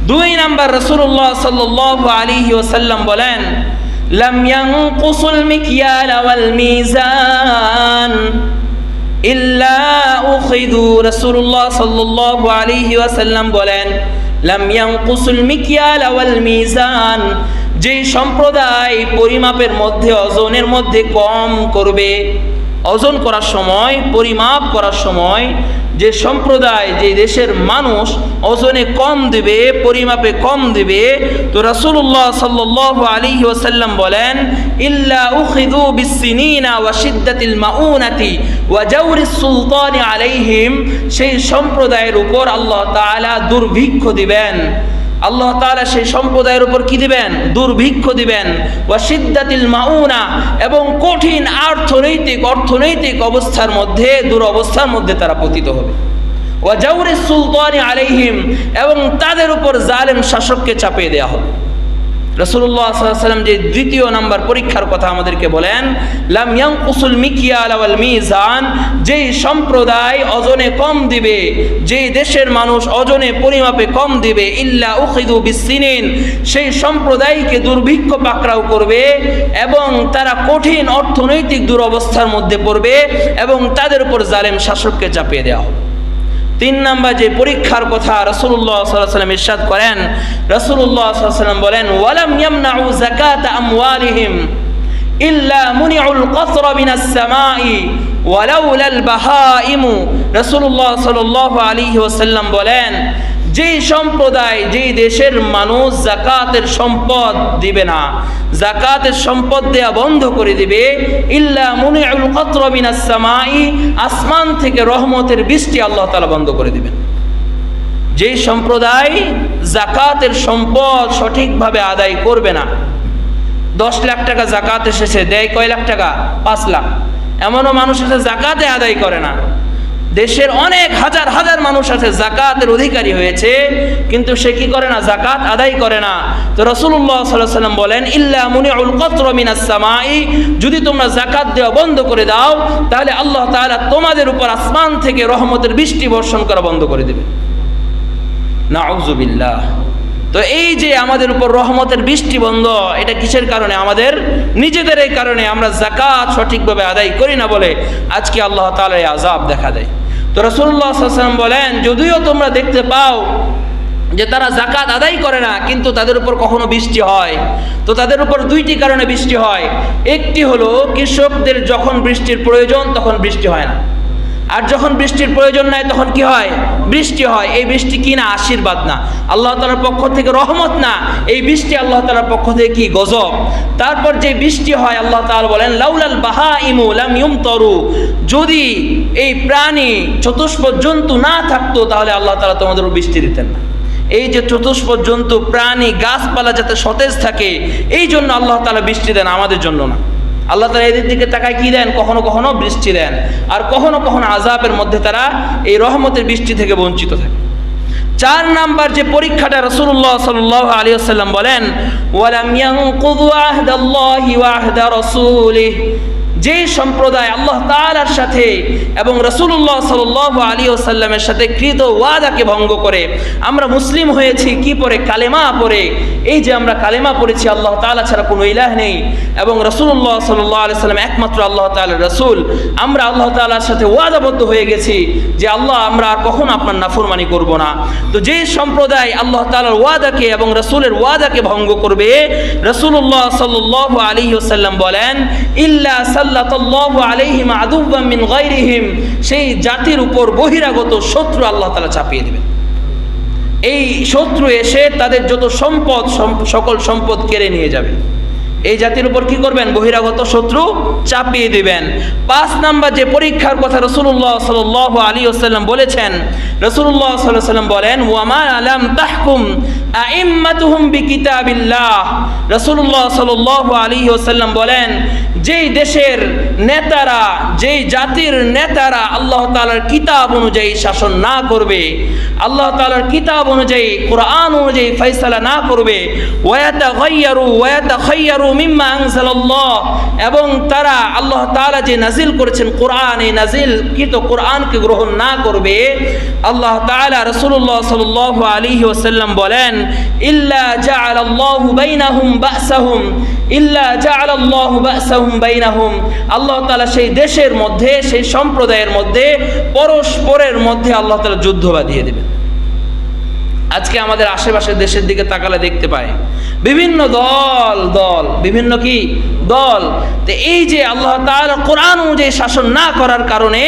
2 নাম্বার, রাসূলুল্লাহ সাল্লাল্লাহু আলাইহি ওয়াসাল্লাম বলেন, লাম ইয়ানকুসুল মিকয়াল ওয়াল মিজান ইল্লা উখিযু। রাসূলুল্লাহ সাল্লাল্লাহু আলাইহি ওয়াসাল্লাম বলেন, লাম ইয়ানকুসুল মিকয়াল ওয়াল মিজান, যে সম্প্রদায় পরিমাপের মধ্যে, ওজনের মধ্যে কম করবে, ওজন করার সময়, পরিমাপ করার সময় যে সম্প্রদায়, যে দেশের মানুষ ওজনে কম দেবে, পরিমাপে কম দেবে, তো রাসূলুল্লাহ সাল্লাল্লাহু আলাইহি ওয়াসাল্লাম বলেন, ইল্লা উখিযু বিসসিনিনা ওয়া শিদ্দাতিল মাউনাতি ওয়া জাওরিস সুলতানি আলাইহিম, সেই সম্প্রদায়ের উপর আল্লাহ তাআলা দুর্ভিক্ষ দিবেন। আল্লাহ তাআলা সেই সম্প্রদায়ের উপর কি দিবেন? দুর্ভিক্ষ দিবেন। ওয়া শিদ্দাতিল মাউনা, এবং কঠিন অর্থনৈতিক অবস্থার মধ্যে, দুরবস্থার মধ্যে তারা পতিত হবে। ওয়া জাওরিস সুলতানি আলাইহিম, এবং তাদের উপর জালেম শাসককে চাপিয়ে দেওয়া হবে। রাসূলুল্লাহ সাল্লাল্লাহু আলাইহি ওয়াসাল্লাম যে দ্বিতীয় নাম্বার পরীক্ষার কথা আমাদেরকে বলেন, লাম ইয়ানকুসুল মিকিয়াল ওয়াল মিজান, যেই সম্প্রদায় ওজনে কম দিবে, যেই দেশের মানুষ ওজনে পরিমাপে কম দিবে, ইল্লা উখিদু বিসসিনিন, সেই সম্প্রদায়কে দুর্ভিক্ষ পাকড়াও করবে এবং তারা কঠিন অর্থনৈতিক দুরবস্থার মধ্যে পড়বে এবং তাদের উপর জালেম শাসককে চাপিয়ে দেওয়া হবে। 3 নাম্বার যে পরীক্ষার কথা রাসূলুল্লাহ সাল্লাল্লাহু আলাইহি ওয়াসাল্লাম ইরশাদ করেন, রাসূলুল্লাহ সাল্লাল্লাহু আলাইহি ওয়াসাল্লাম বলেন, ওয়ালাম ইয়ামনাউ যাকাত আমওয়ালিহিম ইল্লা মুনিউল কসরা মিনাস সামাই ওয়ালাউলাল বাহাইমু। রাসূলুল্লাহ সাল্লাল্লাহু আলাইহি ওয়াসাল্লাম বলেন, যেই সম্প্রদায়, যেই দেশের মানুষ যাকাতের সম্পদ দিবে না, যাকাতের সম্পদ দেয়া বন্ধ করে দিবে, ইল্লা মুনিউল কতরা মিনাস সামাই, আসমান থেকে রহমতের বৃষ্টি আল্লাহ তাআলা বন্ধ করে দিবেন। যেই সম্প্রদায় যাকাতের সম্পদ সঠিকভাবে আদায় করবে না, 10 লাখ টাকা যাকাত এসেছে, দেয় কয় লাখ টাকা? 5 লাখ। এমনও মানুষ আছে যাকাতে আদায় করে না। দেশের অনেক হাজার হাজার মানুষ আছে যাকাতের অধিকারী হয়েছে, কিন্তু সে কি করে না? যাকাত আদায় করে না। তো রাসূলুল্লাহ সাল্লাল্লাহু আলাইহি ওয়াসাল্লাম বলেন, ইল্লা মুনিউল কতরা মিনাস সামাই, যদি তোমরা যাকাত দেওয়া বন্ধ করে দাও তাহলে আল্লাহ তাআলা তোমাদের উপর আসমান থেকে রহমতের বৃষ্টি বর্ষণ করা বন্ধ করে দেবে। নাউযুবিল্লাহ। তো এই যে আমাদের উপর রহমতের বৃষ্টি বন্ধ, এটা কিসের কারণে? আমাদের নিজেদের এই কারণে, আমরা যাকাত সঠিকভাবে আদায় করি না বলে আজকে আল্লাহ তাআলার এই আযাব দেখা দেয়। তো রাসূলুল্লাহ সাল্লাল্লাহু আলাইহি ওয়াসাল্লাম বলেন, যদিও তোমরা দেখতে পাও যে তারা যাকাত আদায় করে না, কিন্তু তাদের উপর কখনো বৃষ্টি হয়। তো তাদের উপর 2টি কারণে বৃষ্টি হয়। একটি হলো কৃষকদের যখন বৃষ্টির প্রয়োজন তখন বৃষ্টি হয় না, আর যখন বৃষ্টির প্রয়োজন নাই তখন কি হয়? বৃষ্টি হয়। এই বৃষ্টি কি না? আশীর্বাদ না, আল্লাহ তাআলার পক্ষ থেকে রহমত না, এই বৃষ্টি আল্লাহ তাআলার পক্ষ থেকে কি? গজব। তারপর যে বৃষ্টি হয় আল্লাহ তাআলা বলেন, লাউলাল বাহাইমু লাম ইউমতারু, যদি এই প্রাণী চতুষ্পদ জন্তু না থাকতো তাহলে আল্লাহ তাআলা তোমাদের উপর বৃষ্টি দিতেন না। এই যে চতুষ্পদ জন্তু, প্রাণী, গাছপালা যাতে সতেজ থাকে, এই জন্য আল্লাহ তাআলা বৃষ্টি দেন, আমাদের জন্য না। আল্লাহ তাআলা এদের দিকে তাকায় কি দেন? কখনো কখনো বৃষ্টি দেন, আর কখনো কখনো আযাবের মধ্যে তারা এই রহমতের বৃষ্টি থেকে বঞ্চিত থাকে। 4 নাম্বার যে পরীক্ষাটা রাসূলুল্লাহ সাল্লাল্লাহু আলাইহি ওয়াসাল্লাম বলেন, ওয়ালাম ইয়ানকুযু আহদাল্লাহি ওয়া আহদা রাসূলিহি, যেই সম্প্রদায় আল্লাহ তাআলার সাথে এবং রাসূলুল্লাহ সাল্লাল্লাহু আলাইহি ওয়াসাল্লামের সাথে কৃত ওয়াদাকে ভঙ্গ করে। আমরা মুসলিম হয়েছি কি পরে? কালেমা পড়ে। এই যে আমরা কালেমা পড়েছি, আল্লাহ তাআলা ছাড়া কোনো ইলাহ নেই এবং রাসূলুল্লাহ সাল্লাল্লাহু আলাইহি ওয়াসাল্লাম একমাত্র আল্লাহ তাআলার রাসূল। আমরা আল্লাহ তাআলার সাথে ওয়াদাবদ্ধ হয়ে গেছি যে আল্লাহ, আমরা আর কখনো আপনার নাফরমানি করব না। তো যে সম্প্রদায় আল্লাহ তাআলার ওয়াদাকে এবং রাসূলের ওয়াদাকে ভঙ্গ করবে, রাসূলুল্লাহ সাল্লাল্লাহু আলাইহি ওয়াসাল্লাম বলেন, ইল্লা সাল্লাল্লাহু আলাইহিম আদুওয়াম মিন গায়রিহিম, সেই জাতির উপর বহিরাগত শত্রু আল্লাহ তাআলা চাপিয়ে দেবেন। এই শত্রু এসে তাদের যত সম্পদ, সকল সম্পদ কেড়ে নিয়ে যাবে। এই জাতির উপর কি করবেন? বহিরাগত শত্রু চাপিয়ে দিবেন। 5 নাম্বার যে পরীক্ষার কথা রাসূলুল্লাহ সাল্লাল্লাহু আলাইহি ওয়াসাল্লাম বলেছেন, রাসূলুল্লাহ সাল্লাল্লাহু আলাইহি ওয়াসাল্লাম বলেন, ওয়া মা আলাম তাহকুম আইম্মাতুহুম বিকিতাবিল্লাহ। রাসূলুল্লাহ সাল্লাল্লাহু আলাইহি ওয়াসাল্লাম বলেন, যেই দেশের নেতারা, যেই জাতির নেতারা আল্লাহ তাআলার কিতাব অনুযায়ী শাসন না করবে, আল্লাহ তাআলার কিতাব অনুযায়ী, কোরআন অনুযায়ী ফয়সালা না করবে, ওয়ায়াতাখায়্যারু মিম্মা আনজালাল্লাহ, এবং তারা আল্লাহ তাআলা যে নাজিল করেছেন কোরআন, এই নাজিলকৃত কোরআনকে গ্রহণ না করবে, আল্লাহ তাআলা, রাসূলুল্লাহ সাল্লাল্লাহু আলাইহি ওয়াসাল্লাম বলেন, ইল্লা জাআলাল্লাহু বাইনাহুম বা'সাহুম, ইল্লা জাআলাল্লাহু বা'সাহুম বাইনাহুম, আল্লাহ তাআলা সেই দেশের মধ্যে, সেই সম্প্রদায়ের মধ্যে, পরস্পরের মধ্যে আল্লাহ তাআলা যুদ্ধ বাঁধিয়ে দেবেন। আজকে আমাদের আশেপাশের দেশের দিকে তাকালে দেখতে পাই বিভিন্ন দল, বিভিন্ন কি দল। তো এই যে আল্লাহ তাআলা কোরআন অনুযায়ী শাসন না করার কারণে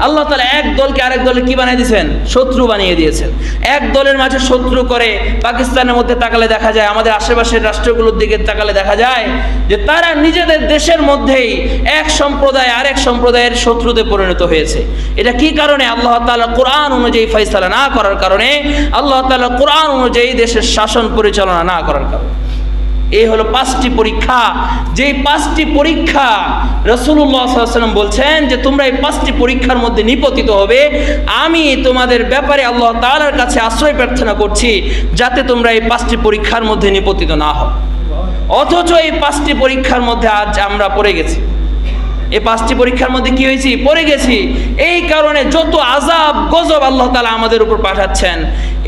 আল্লাহ তাআলা এক দলকে আরেক দলে কি বানিয়ে দিয়েছেন? শত্রু বানিয়ে দিয়েছেন। এক দলের মাঝে শত্রু করে পাকিস্তানের মধ্যে তাকালে দেখা যায়, আমাদের আশেপাশের রাষ্ট্রগুলোর দিকে তাকালে দেখা যায় যে তারা নিজেদের দেশের মধ্যেই এক সম্প্রদায় আরেক সম্প্রদায়ের শত্রুতে পরিণত হয়েছে। এটা কি কারণে? আল্লাহ তাআলা কোরআন অনুযায়ী ফয়সালা না করার কারণে, আল্লাহ তাআলা কোরআন অনুযায়ী দেশের শাসন পরিচালনা না করার কারণে। এই হলো 5টি পরীক্ষা। যেই 5টি পরীক্ষা রাসূলুল্লাহ সাল্লাল্লাহু আলাইহি ওয়াসাল্লাম বলছেন যে তোমরা এই 5টি পরীক্ষার মধ্যে নিপতিত হবে। আমি তোমাদের ব্যাপারে আল্লাহ তাআলার কাছে আশ্রয় প্রার্থনা করছি যাতে তোমরা এই 5টি পরীক্ষার মধ্যে নিপতিত না হও। অথচ এই 5টি পরীক্ষার মধ্যে আজ আমরা পড়ে গেছি। এই 5টি পরীক্ষার মধ্যে কি হয়েছি? পড়ে গেছি। এই কারণে যত আযাব গজব আল্লাহ তাআলা আমাদের উপর পাঠাচ্ছেন।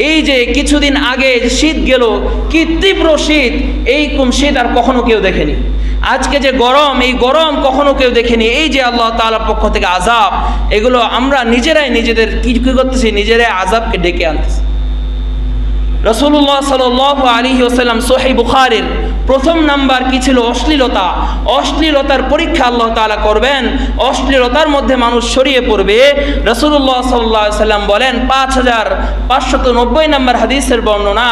এই যে কিছুদিন আগে শীত গেল, কি তীব্র শীত, এইরকম শীত আর কখনো কেউ দেখেনি। আজকে যে গরম, এই গরম কখনো কেউ দেখেনি। এই যে আল্লাহ তাআলার পক্ষ থেকে আযাব, এগুলো আমরা নিজেরাই নিজেদের কি করতেছি? নিজেরাই আযাবকে ডেকে আনতেছি। রাসূলুল্লাহ সাল্লাল্লাহু আলাইহি ওয়াসাল্লাম সহিহ বুখারীর প্রথম নাম্বার কি ছিল? অশ্লীলতা। অশ্লীলতার পরীক্ষা আল্লাহ তাআলা করবেন, অশ্লীলতার মধ্যে মানুষ ছড়িয়ে পড়বে। রাসূলুল্লাহ সাল্লাল্লাহু আলাইহি ওয়াসাল্লাম বলেন, 5590 নম্বর হাদিসের বর্ণনা,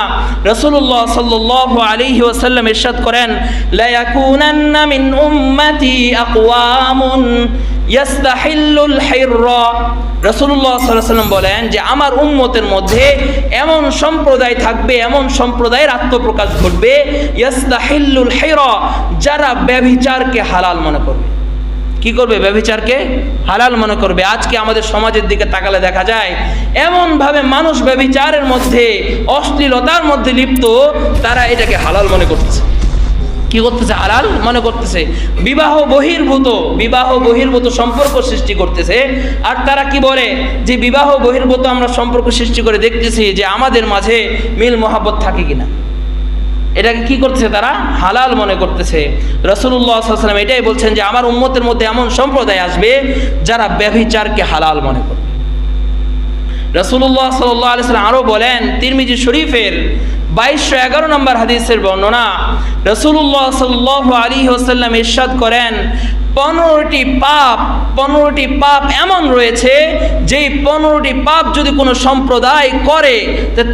রাসূলুল্লাহ সাল্লাল্লাহু আলাইহি ওয়াসাল্লাম ইরশাদ করেন, লা ইয়াকুনান্না মিন উম্মতি আকওয়ামুন ইয়াস্তাহিল্লুল হিররা। রাসূলুল্লাহ সাল্লাল্লাহু আলাইহি ওয়াসাল্লাম বলেন যে আমার উম্মতের মধ্যে এমন সম্প্রদায় থাকবে, এমন সম্প্রদায়ের আত্মপ্রকাশ ঘটবে, ইয়াস্তাহিল্লুল হিররা, যারা ব্যভিচারকে হালাল মনে করবে। কি করবে? ব্যভিচারকে হালাল মনে করবে। আজকে আমাদের সমাজের দিকে তাকালে দেখা যায় এমনভাবে মানুষ ব্যভিচারের মধ্যে, অশ্লীলতার মধ্যে লিপ্ত, তারা এটাকে হালাল মনে করতেছে। কি করতেছে? হালাল মনে করতেছে। বিবাহ বহির্ভূত সম্পর্ক সৃষ্টি করতেছে। আর তারা কি বলে যে বিবাহ বহির্ভূত আমরা সম্পর্ক সৃষ্টি করে দেখতেছি যে আমাদের মাঝে মিল মহাব্বত থাকে কিনা। এটাকে কি করতেছে? তারা হালাল মনে করতেছে। রাসূলুল্লাহ সাল্লাল্লাহু আলাইহি ওয়াসাল্লাম এটাই বলছেন যে আমার উম্মতের মধ্যে এমন সম্প্রদায় আসবে যারা ব্যভিচারকে হালাল মনে করবে। রাসূলুল্লাহ সাল্লাল্লাহু আলাইহি ওয়াসাল্লাম আরো বলেন, তিরমিজি শরীফের 2211 নম্বর হাদিসের বর্ণনা, রাসূলুল্লাহ সাল্লাল্লাহু আলাইহি ওয়াসাল্লাম ইরশাদ করেন, 15টি পাপ এমন রয়েছে যেই 15টি পাপ যদি কোনো সম্প্রদায় করে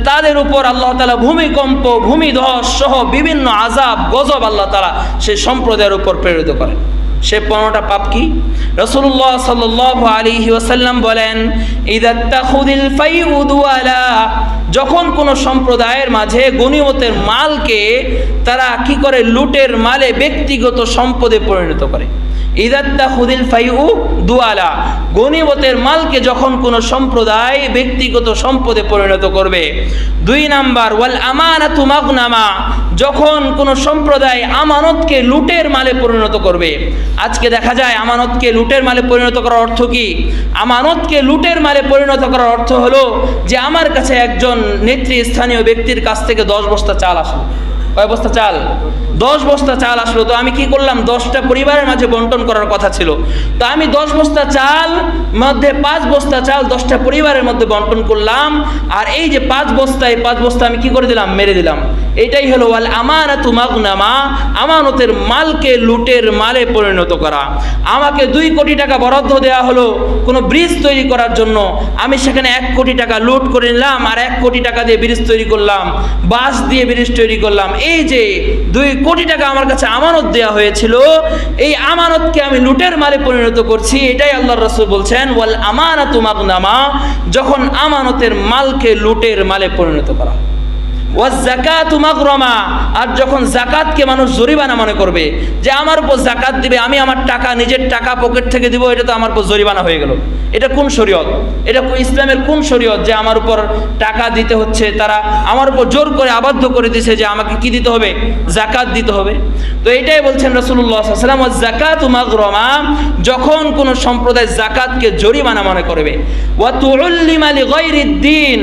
তাদের উপর আল্লাহ তাআলা ভূমিকম্প, ভূমিধস সহ বিভিন্ন আযাব গজব আল্লাহ তাআলা সেই সম্প্রদায়ের উপর প্রেরিত করেন। সে 15টা পাপ কি? রাসূলুল্লাহ সাল্লাল্লাহু আলাইহি ওয়াসাল্লাম বলেন, ইদাত্তাখুদিল ফাইউ দুআলা, যখন কোনো সম্প্রদায়ের মাঝে গনিমতের মালকে তারা কি করে? লুটের মালে, ব্যক্তিগত সম্পদে পরিণত করে। ইদাত্তাখুদিল ফাইউ দুআলা, গনিমতের মালকে যখন কোনো সম্প্রদায় ব্যক্তিগত সম্পদে পরিণত করবে। 2 নাম্বার, ওয়াল আমানাতু মাগনামা, যখন কোনো সম্প্রদায় আমানতকে লুটের মালে পরিণত করবে। আজকে দেখা যায় আমানতকে লুটের মালে পরিণত করার অর্থ কি? আমানতকে লুটের মালে পরিণত করার অর্থ হলো যে আমার কাছে একজন নেতৃস্থানীয় ব্যক্তির কাছ থেকে 10 বস্তা চাল আসলো। কয় বস্তা চাল? 10 বস্তা চাল আসলো। তো আমি কি করলাম? 10টা পরিবারের মাঝে বন্টন করার কথা ছিল। তো আমি 10 বস্তা চাল মধ্যে 5 বস্তা চাল 10টা পরিবারের মধ্যে বন্টন করলাম। আর এই যে 5 বস্তা আমি কি করে দিলাম? মেরে দিলাম। এটাই হলো ওয়াল আমানাতু মাগনামা, আমানতের মালকে লুটের মালে পরিণত করা। আমাকে 2 কোটি টাকা বরাদ্দ দেওয়া হলো কোনো ব্রিজ তৈরি করার জন্য, আমি সেখানে 1 কোটি টাকা লুট করে নিলাম আর 1 কোটি টাকা দিয়ে ব্রিজ তৈরি করলাম, বাস দিয়ে ব্রিজ তৈরি করলাম। এই যে 2 কোটি টাকা আমার কাছে আমানত দেওয়া হয়েছিল, এই আমানতকে আমি লুটের মালে পরিণত করছি। এটাই আল্লাহর রাসূল বলছেন, ওয়াল আমানাতু মাগনামা, যখন আমানতের মালকে লুটের মালে পরিণত করা। ওয়াজ যাকাতু মাগরামা, আর যখন যাকাতকে মানুষ জরিমানা মনে করবে যে আমার উপর যাকাত দিবে, আমি আমার টাকা, নিজের টাকা পকেট থেকে দিব, এটা তো আমার উপর জরিমানা হয়ে গেল। এটা কোন শরীয়ত? এটা ইসলামের কোন শরীয়ত যে আমার উপর টাকা দিতে হচ্ছে? তারা আমার উপর জোর করে আবদ্ধ করে দিয়েছে যে আমাকে কি দিতে হবে? যাকাত দিতে হবে। তো এটাই বলছেন রাসূলুল্লাহ সাল্লাল্লাহু আলাইহি ওয়াসাল্লাম, ওয়াজ যাকাতু মাগরামা, যখন কোন সম্প্রদায় যাকাতকে জরিমানা মনে করবে। ওয়া তুউল্লিমা লিগাইরিদ দ্বীন,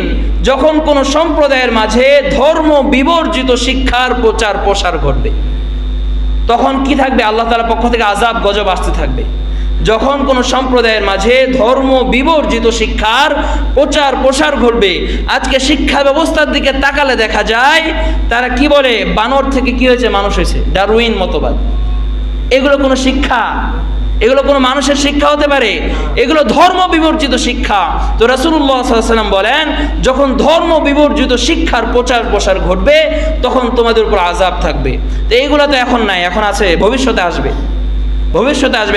যখন কোন সম্প্রদায়ের মাঝে ধর্ম বিবর্জিত শিক্ষার প্রচার প্রসার ঘটবে, তখন কি থাকবে? আল্লাহ তাআলার পক্ষ থেকে আযাব গজব আসতে থাকবে। যখন কোনো সম্প্রদায়ের মাঝে ধর্ম বিবর্জিত শিক্ষার প্রচার প্রসার ঘটবে। আজকে শিক্ষা ব্যবস্থার দিকে তাকালে দেখা যায় তারা কি বলে? বানর থেকে কি হয়েছে? মানুষ হয়েছে, ডারউইন মতবাদ। এগুলো কোনো শিক্ষা? এগুলো কোনো মানুষের শিক্ষা হতে পারে? এগুলো ধর্ম বিবর্জিত শিক্ষা। তো রাসূলুল্লাহ সাল্লাল্লাহু আলাইহি ওয়াসাল্লাম বলেন, যখন ধর্ম বিবর্জিত শিক্ষার প্রচার প্রসার ঘটবে তখন তোমাদের উপর আযাব থাকবে। তো এইগুলো তো এখন নাই, এখন আছে, ভবিষ্যতে আসবে,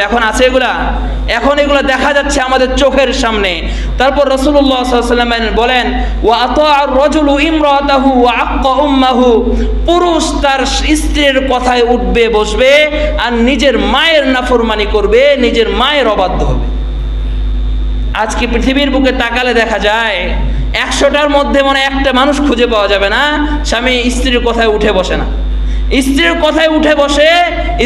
এখন আছে এগুলা, এখন এগুলো দেখা যাচ্ছে আমাদের চোখের সামনে। তারপর রাসূলুল্লাহ সাল্লাল্লাহু আলাইহি ওয়াসাল্লাম বলেন, ওয়া আতাআর রাজুলু ইমরাতাহু ওয়া আক্কা উম্মাহু, পুরুষ তার স্ত্রীর কথায় উঠবে বসবে আর নিজের মায়ের নাফরমানি করবে, নিজের মায়ের অবাধ্য হবে। আজকে পৃথিবীর বুকে তাকালে দেখা যায় 100টার মধ্যে মনে একটা মানুষ খুঁজে পাওয়া যাবে না স্বামী স্ত্রীর কথায় উঠে বসে না। স্ত্রীর কথায় উঠে বসে,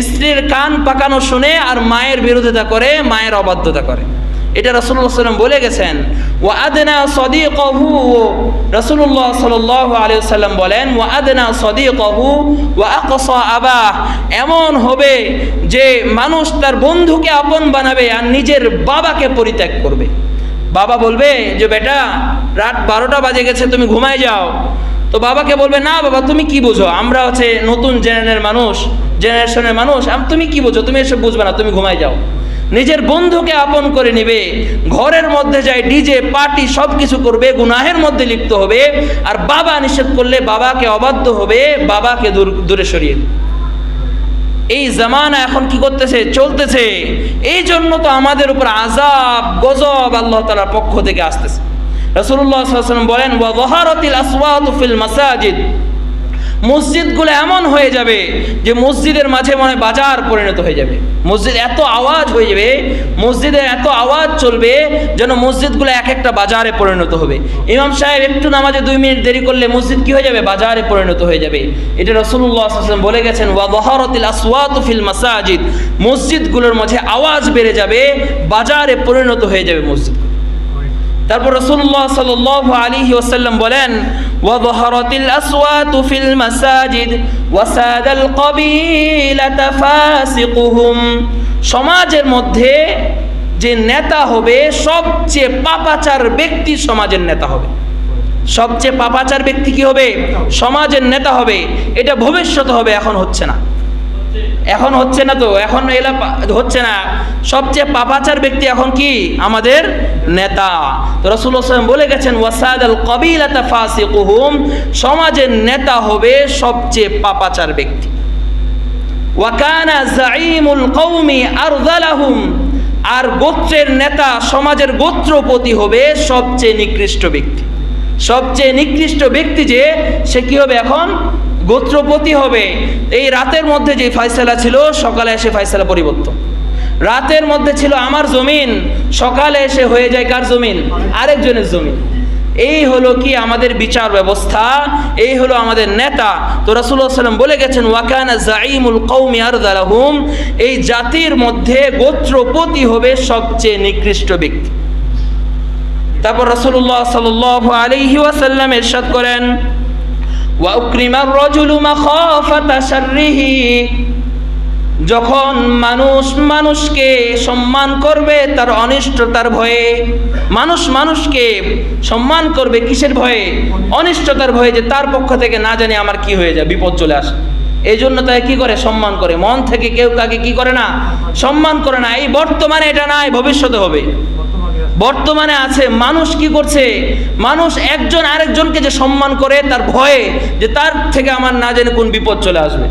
স্ত্রীর কান পাকানো শুনে আর মায়ের বিরোধিতা করে, মায়ের অবাধ্যতা করে। এটা রাসূলুল্লাহ সাল্লাল্লাহু আলাইহি ওয়াসাল্লাম বলে গেছেন। ওয়া আদনা সাদিকাহু, রাসূলুল্লাহ সাল্লাল্লাহু আলাইহি ওয়াসাল্লাম বলেন ওয়া আদনা সাদিকাহু ওয়া আকসা আবাহ, এমন হবে যে মানুষ তার বন্ধুকে আপন বানাবে আর নিজের বাবাকে পরিত্যাগ করবে। বাবা বলবে যে বেটা রাত 12টা বাজে গেছে, তুমি ঘুমায় যাও। তো বাবাকে বলবে না বাবা তুমি কি বোঝো, আমরা হচ্ছে নতুন জেনারেশনের মানুষ, তুমি কি বোঝো, তুমি এসব বুঝবে না, তুমি ঘুমায় যাও। নিজের বন্ধুকে আপন করে নেবে, ঘরের মধ্যে যায় ডিজে পার্টি সব কিছু করবে, গুনাহের মধ্যে লিপ্ত হবে। আর বাবা নিষেধ করলে বাবাকে অবাধ্য হবে, বাবাকে দূরে সরিয়ে দেবে। এই জামানা এখন কি করতেছে, চলতেছে। এই জন্য তো আমাদের উপর আযাব গজব আল্লাহ তাআলার পক্ষ থেকে আসতেছে। রাসূলুল্লাহ সাল্লাল্লাহু আলাইহি ওয়াসাল্লাম বলেন ওয়া যাহারাতিল আসওয়াতু ফিল মাসাজিদ, মসজিদগুলো এমন হয়ে যাবে যে মসজিদের মাঝে মনে বাজার পরিণত হয়ে যাবে। মসজিদ এত আওয়াজ হয়ে যাবে, মসজিদে এত আওয়াজ চলবে যেন মসজিদগুলো এক একটা বাজারে পরিণত হবে। ইমাম সাহেব একটু নামাজে 2 মিনিট দেরি করলে মসজিদ কি হয়ে যাবে, বাজারে পরিণত হয়ে যাবে। এটা রাসূলুল্লাহ সাল্লাল্লাহু আলাইহি ওয়াসাল্লাম বলে গেছেন ওয়া যাহারাতিল আসওয়াতু ফিল মাসাজিদ, মসজিদগুলোর মাঝে আওয়াজ বেড়ে যাবে, বাজারে পরিণত হয়ে যাবে মসজিদ। তারপর রাসূলুল্লাহ সাল্লাল্লাহু আলাইহি ওয়াসাল্লাম বলেন ওয়া যাহারাতিল আসওয়াতু ফিল মাসাজিদ ওয়া সাদাল ক্বাবিলাতা ফাসিকুহুম, সমাজের মধ্যে যে নেতা হবে সবচেয়ে পাপাচার ব্যক্তি সমাজের নেতা হবে। সবচেয়ে পাপাচার ব্যক্তি কি হবে, সমাজের নেতা হবে। এটা ভবিষ্যতে হবে, এখন হচ্ছে না, এখন হচ্ছে না, তো এখন এলা হচ্ছে না। সবচেয়ে পাপাচার ব্যক্তি এখন কি, আমাদের নেতা। তো রাসূলুল্লাহ সাল্লাল্লাহু আলাইহি ওয়াসাল্লাম বলে গেছেন ওয়াসাদাল ক্বাবিলাতা ফাসিকুহুম, সমাজের নেতা হবে সবচেয়ে পাপাচার ব্যক্তি। ওয়া কানা যাঈমুল কওমি আরযালাহুম, আর গোত্রের নেতা সমাজের গোত্রপতি হবে সবচেয়ে নিকৃষ্ট ব্যক্তি। সবচেয়ে নিকৃষ্ট ব্যক্তি যে সে কি হবে, এখন গোত্রপতি হবে। এই রাতের মধ্যে যে ফয়সালা ছিল, সকালে এসে ফয়সালা পরিবর্তন। রাতের মধ্যে ছিল আমার জমিন, সকালে এসে হয়ে যায় কার জমিন, আরেকজনের জমিন। এই হলো কি আমাদের বিচার ব্যবস্থা, এই হলো আমাদের নেতা। তো রাসূলুল্লাহ সাল্লাল্লাহু আলাইহি ওয়াসাল্লাম বলে গেছেন ওয়া কানা যাঈমুল কওমি আরযালাহুম, এই জাতির মধ্যে গোত্রপতি হবে সবচেয়ে নিকৃষ্ট ব্যক্তি। তারপর রাসূলুল্লাহ সাল্লাল্লাহু আলাইহি ওয়াসাল্লাম ইরশাদ করেন ওয়া উকরিমার রাজুলু মাখাফাতা শাররিহি, যখন মানুষ মানুষকে সম্মান করবে তার অনিষ্টতার ভয়ে। মানুষ মানুষকে সম্মান করবে কিসের ভয়ে, অনিষ্টতার ভয়ে, যে তার পক্ষ থেকে না জানি আমার কি হয়ে যায়, বিপদ চলে আসে। এই জন্য তাই কি করে, সম্মান করে। মন থেকে কেউ কাকে কি করে না, সম্মান করে না। এই বর্তমানে এটা নাই, ভবিষ্যতে হবে। বর্তমানে আছে, মানুষ কি করছে, মানুষ একজন আরেকজনকে যে সম্মান করে তার ভয়ে, যে তার থেকে আমার না জানি কোন বিপদ চলে আসবে,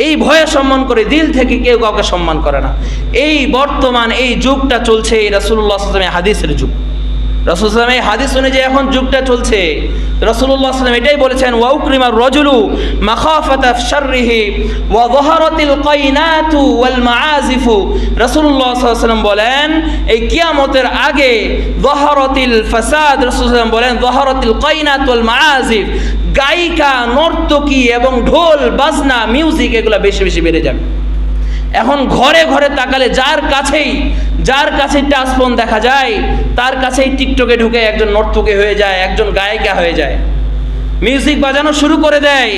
এই ভয়ে সম্মান করে, দিল থেকে কেউ কাউকে সম্মান করে না। এই বর্তমান এই যুগটা চলছে, এই রাসূলুল্লাহ সাল্লাল্লাহু আলাইহি ওয়াসাল্লাম হাদিসের যুগ। রাসূল সাল্লাল্লাহু আলাইহি ওয়াসাল্লাম হাদিস অনুযায়ী এখন যুগটা চলছে। রাসূলুল্লাহ সাল্লাল্লাহু আলাইহি ওয়াসাল্লাম এটাই বলেছেন ওয়া উকরিমার রাজুলু মাখাফাতা শাররিহি ওয়া যাহারাতিল কাইনাতু ওয়াল মাআজিফু। রাসূলুল্লাহ সাল্লাল্লাহু আলাইহি ওয়াসাল্লাম বলেন এই কিয়ামতের আগে যাহারাতিল ফাসাদ, রাসূল সাল্লাল্লাহু আলাইহি ওয়াসাল্লাম বলেন যাহারাতিল কাইনাত ওয়াল মাআজিফ, গায়িকা, নর্তকী এবং ঢোল বাজনা, মিউজিক, এগুলো বেশি বেশি বেড়ে যাবে। এখন ঘরে ঘরে তাকালে যার কাছেই টাচ ফোন দেখা যায়, তার কাছেই টিকটকে ঢুকে একজন নর্তকী হয়ে যায়, একজন গায়িকা হয়ে যায়, মিউজিক বাজানো শুরু করে দেয়।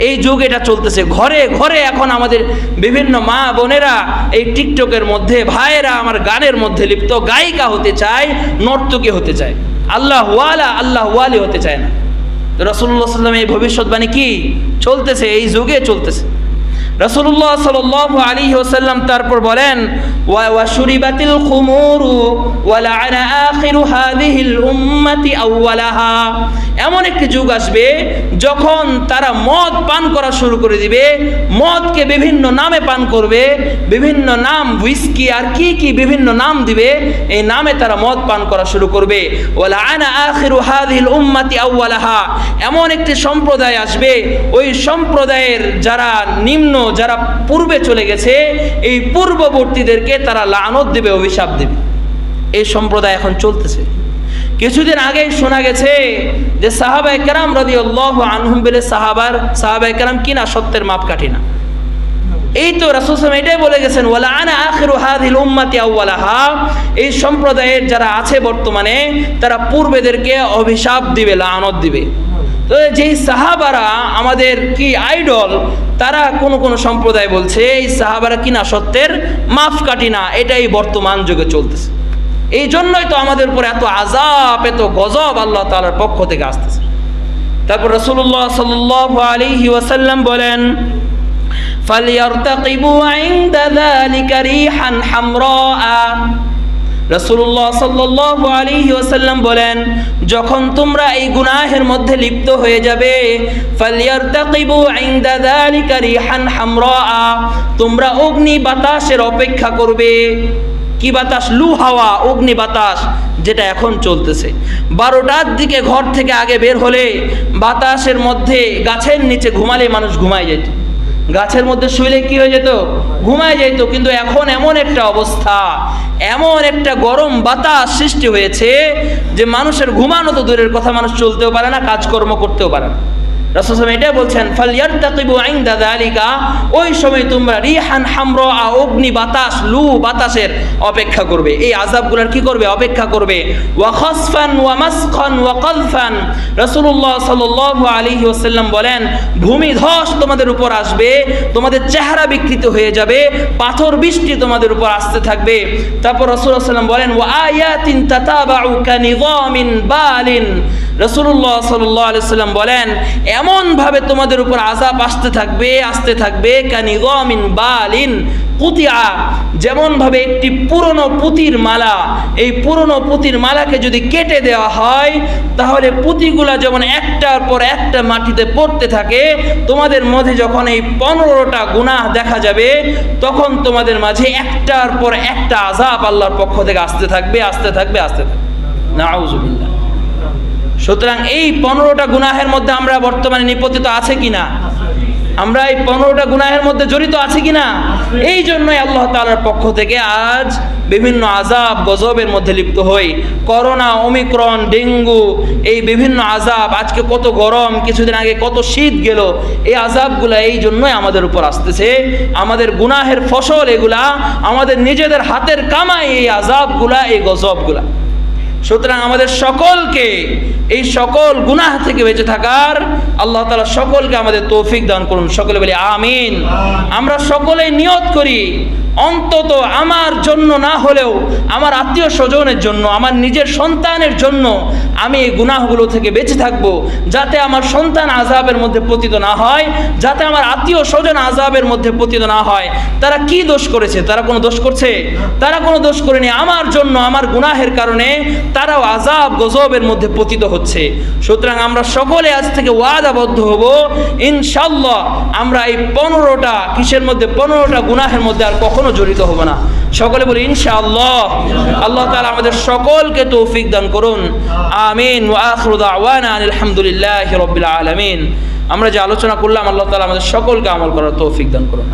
এই যুগ এটা চলতেছে ঘরে ঘরে। এখন আমাদের বিভিন্ন মা বোনেরা এই টিকটকের মধ্যে, ভাইয়েরা আমার গানের মধ্যে লিপ্ত, গায়িকা হতে চায়, নর্তকী হতে চায়, আল্লাহ ওয়ালি হতে চায় না। তো রাসূলুল্লাহ সাল্লাল্লাহু আলাইহি ওয়াসাল্লাম এই ভবিষ্যৎবাণী কি চলতেছে, এই যুগে চলতেছে। রাসূলুল্লাহ সাল্লাল্লাহু আলাইহি ওয়াসাল্লাম তারপর বলেন ওয়া শুরিবাতিল খুমুরু ওয়া লাআনা আখিরু হাযিহিল উম্মতি আউওয়ালাহা, এমন একটি যুগ আসবে যখন তারা মদ পান করা শুরু করে দিবে, মদকে বিভিন্ন নামে পান করবে, বিভিন্ন নাম, হুইস্কি আর কি বিভিন্ন নাম দিবে, এই নামে তারা মদ পান করা শুরু করবে। ওয়া লাআনা আখিরু হাযিহিল উম্মতি আউওয়ালাহা, এমন একটি সম্প্রদায় আসবে, ওই সম্প্রদায়ের যারা নিম্ন, যারা পূর্বে চলে গেছে, এই পূর্ববর্তীদেরকে তারা লানত দেবে, অভিশাপ দেবে। এই সম্প্রদায় এখন চলতেছে। কিছুদিন আগেই শোনা গেছে যে সাহাবায়ে কেরাম রাদিয়াল্লাহু আনহুম বলে, সাহাবায়ে কেরাম কি না, সত্যের মাপকাঠি না, এই তো রাসূল সাল্লাল্লাহু আলাইহি ওয়াসাল্লাম এটাই বলে গেছেন, ওয়ালা আনা আখিরু হাযিহিল উম্মতি আউওয়ালাহা, এই সম্প্রদায়ের যারা আছে বর্তমানে তারা পূর্বেদেরকে অভিশাপ দিবে, লানত দিবে। তো যেই সাহাবারা আমাদের কি আইডল, তারা কোন সম্প্রদায় বলছে এই সাহাবারা কিনা সত্যের মাপকাঠি না, এটাই বর্তমান যুগে চলতেছে। এই জন্যই তো আমাদের উপর এত আযাব, এত গজব আল্লাহ তাআলার পক্ষ থেকে আসতেছে। তারপর রাসূলুল্লাহ সাল্লাল্লাহু আলাইহি ওয়াসাল্লাম বলেন, ফালইয়ারতাকিবু ইনদা যালিকা রিহান হামরা। রাসূলুল্লাহ সাল্লাল্লাহু আলাইহি ওয়াসাল্লাম বলেন, যখন তোমরা এই গুনাহের মধ্যে লিপ্ত হয়ে যাবে, ফালইয়ারতাকিবু ইনদা যালিকা রিহান হামরা, তোমরা অগ্নি বাতাসের অপেক্ষা করবে। কি বাতাস? লু হাওয়া, অগ্নি বাতাস, যেটা এখন চলতেছে। 12টার দিকে ঘর থেকে আগে বের হলে বাতাসের মধ্যে গাছের নিচে ঘুমালে মানুষ ঘুমায় যেত, গাছের মধ্যে শুইলে কি হয়ে যেত? ঘুমায় যেত। কিন্তু এখন এমন একটা অবস্থা, এমন একটা গরম বাতাস সৃষ্টি হয়েছে যে মানুষের ঘুমানো তো দূরের কথা, মানুষ চলতেও পারে না, কাজকর্ম করতেও পারে না। রাসূল সাল্লাল্লাহু আলাইহি ওয়াসাল্লাম এটা বলছেন, ফালইয়ারতাকিবু ইনদা যালিকা, ওই সময় তোমরা রিহান হামরা, অগ্নি বাতাস, লু বাতাসের অপেক্ষা করবে। এই আযাবগুলোর কি করবে? অপেক্ষা করবে। ওয়া খাসফান ওয়া মাসখান ওয়া কাযফান, রাসূলুল্লাহ সাল্লাল্লাহু আলাইহি ওয়াসাল্লাম বলেন, ভূমিধস তোমাদের উপর আসবে, তোমাদের চেহারা বিকৃত হয়ে যাবে, পাথর বৃষ্টি তোমাদের উপর আসতে থাকবে। তারপর রাসূলুল্লাহ সাল্লাল্লাহু আলাইহি ওয়াসাল্লাম বলেন, ওয়া আয়াতিন তাতাবাউ কানিযামিন বালিন, রাসূলুল্লাহ সাল্লাল্লাহু আলাইহি ওয়াসাল্লাম বলেন, এমন ভাবে তোমাদের উপর আযাব আসতে থাকবে কানিযামিন বালিন কুতিয়া, যেমন ভাবে একটি পুরনো পুঁতির মালা, এই পুরনো পুঁতির মালাকে যদি কেটে দেওয়া হয় তাহলে পুঁতিগুলা যেমন একটার পর একটা মাটিতে পড়তে থাকে, তোমাদের মধ্যে যখন এই 15টা গুনাহ দেখা যাবে তখন তোমাদের মাঝে একটার পর একটা আযাব আল্লাহর পক্ষ থেকে আসতে থাকবে। নাউযুবিল্লাহ। সুতরাং এই 15টা গুনাহের মধ্যে আমরা বর্তমানে নিপতিত আছে কিনা? আমরা এই 15টা গুনাহের মধ্যে জড়িত আছি কিনা? এই জন্যই আল্লাহ তাআলার পক্ষ থেকে আজ বিভিন্ন আযাব গজবের মধ্যে লিপ্ত হই। করোনা, ওমিক্রন, ডেঙ্গু, এই বিভিন্ন আযাব, আজকে কত গরম, কিছুদিন আগে কত শীত গেল, এই আযাবগুলা এই জন্যই আমাদের উপর আসতেছে। আমাদের গুনাহের ফসল এগুলা, আমাদের নিজেদের হাতের কামাই এই আযাবগুলা, এই গজবগুলা। সুতরাং আমাদের সকলকে এই সকল গুনাহ থেকে বেঁচে থাকার আল্লাহ তাআলা সকলকে আমাদের তৌফিক দান করুন। সকলে বলি আমিন। আমরা সকলেই নিয়ত করি, অন্তত আমার জন্য না হলেও আমার আত্মীয় স্বজনের জন্য, আমার নিজের সন্তানের জন্য আমি এই গুনাহগুলো থেকে বেঁচে থাকবো, যাতে আমার সন্তান আযাবের মধ্যে পতিত না হয়, যাতে আমার আত্মীয় স্বজন আযাবের মধ্যে পতিত না হয়। তারা কি দোষ করেছে? তারা কোনো দোষ করছে? তারা কোনো দোষ করেনি। আমার জন্য, আমার গুনাহের কারণে তারাও আযাব গজবের মধ্যে পতিত হচ্ছে। সুতরাং আমরা সকলে আজ থেকে ওয়াদাবদ্ধ হব, ইনশাআল্লাহ আমরা এই 15টা কিসের মধ্যে, 15টা গুনাহের মধ্যে আর কখনো জড়িত হব না। সকলে বলি ইনশাআল্লাহ। আল্লাহ তাআলা আমাদের সকলকে তৌফিক দান করুন। আমিন। ওয়া আখিরু দাওয়ানা আলহামদুলিল্লাহি রাব্বিল আলামিন। আমরা যে আলোচনা করলাম, আল্লাহ তাআলা আমাদের সকলকে আমল করার তৌফিক দান করুন।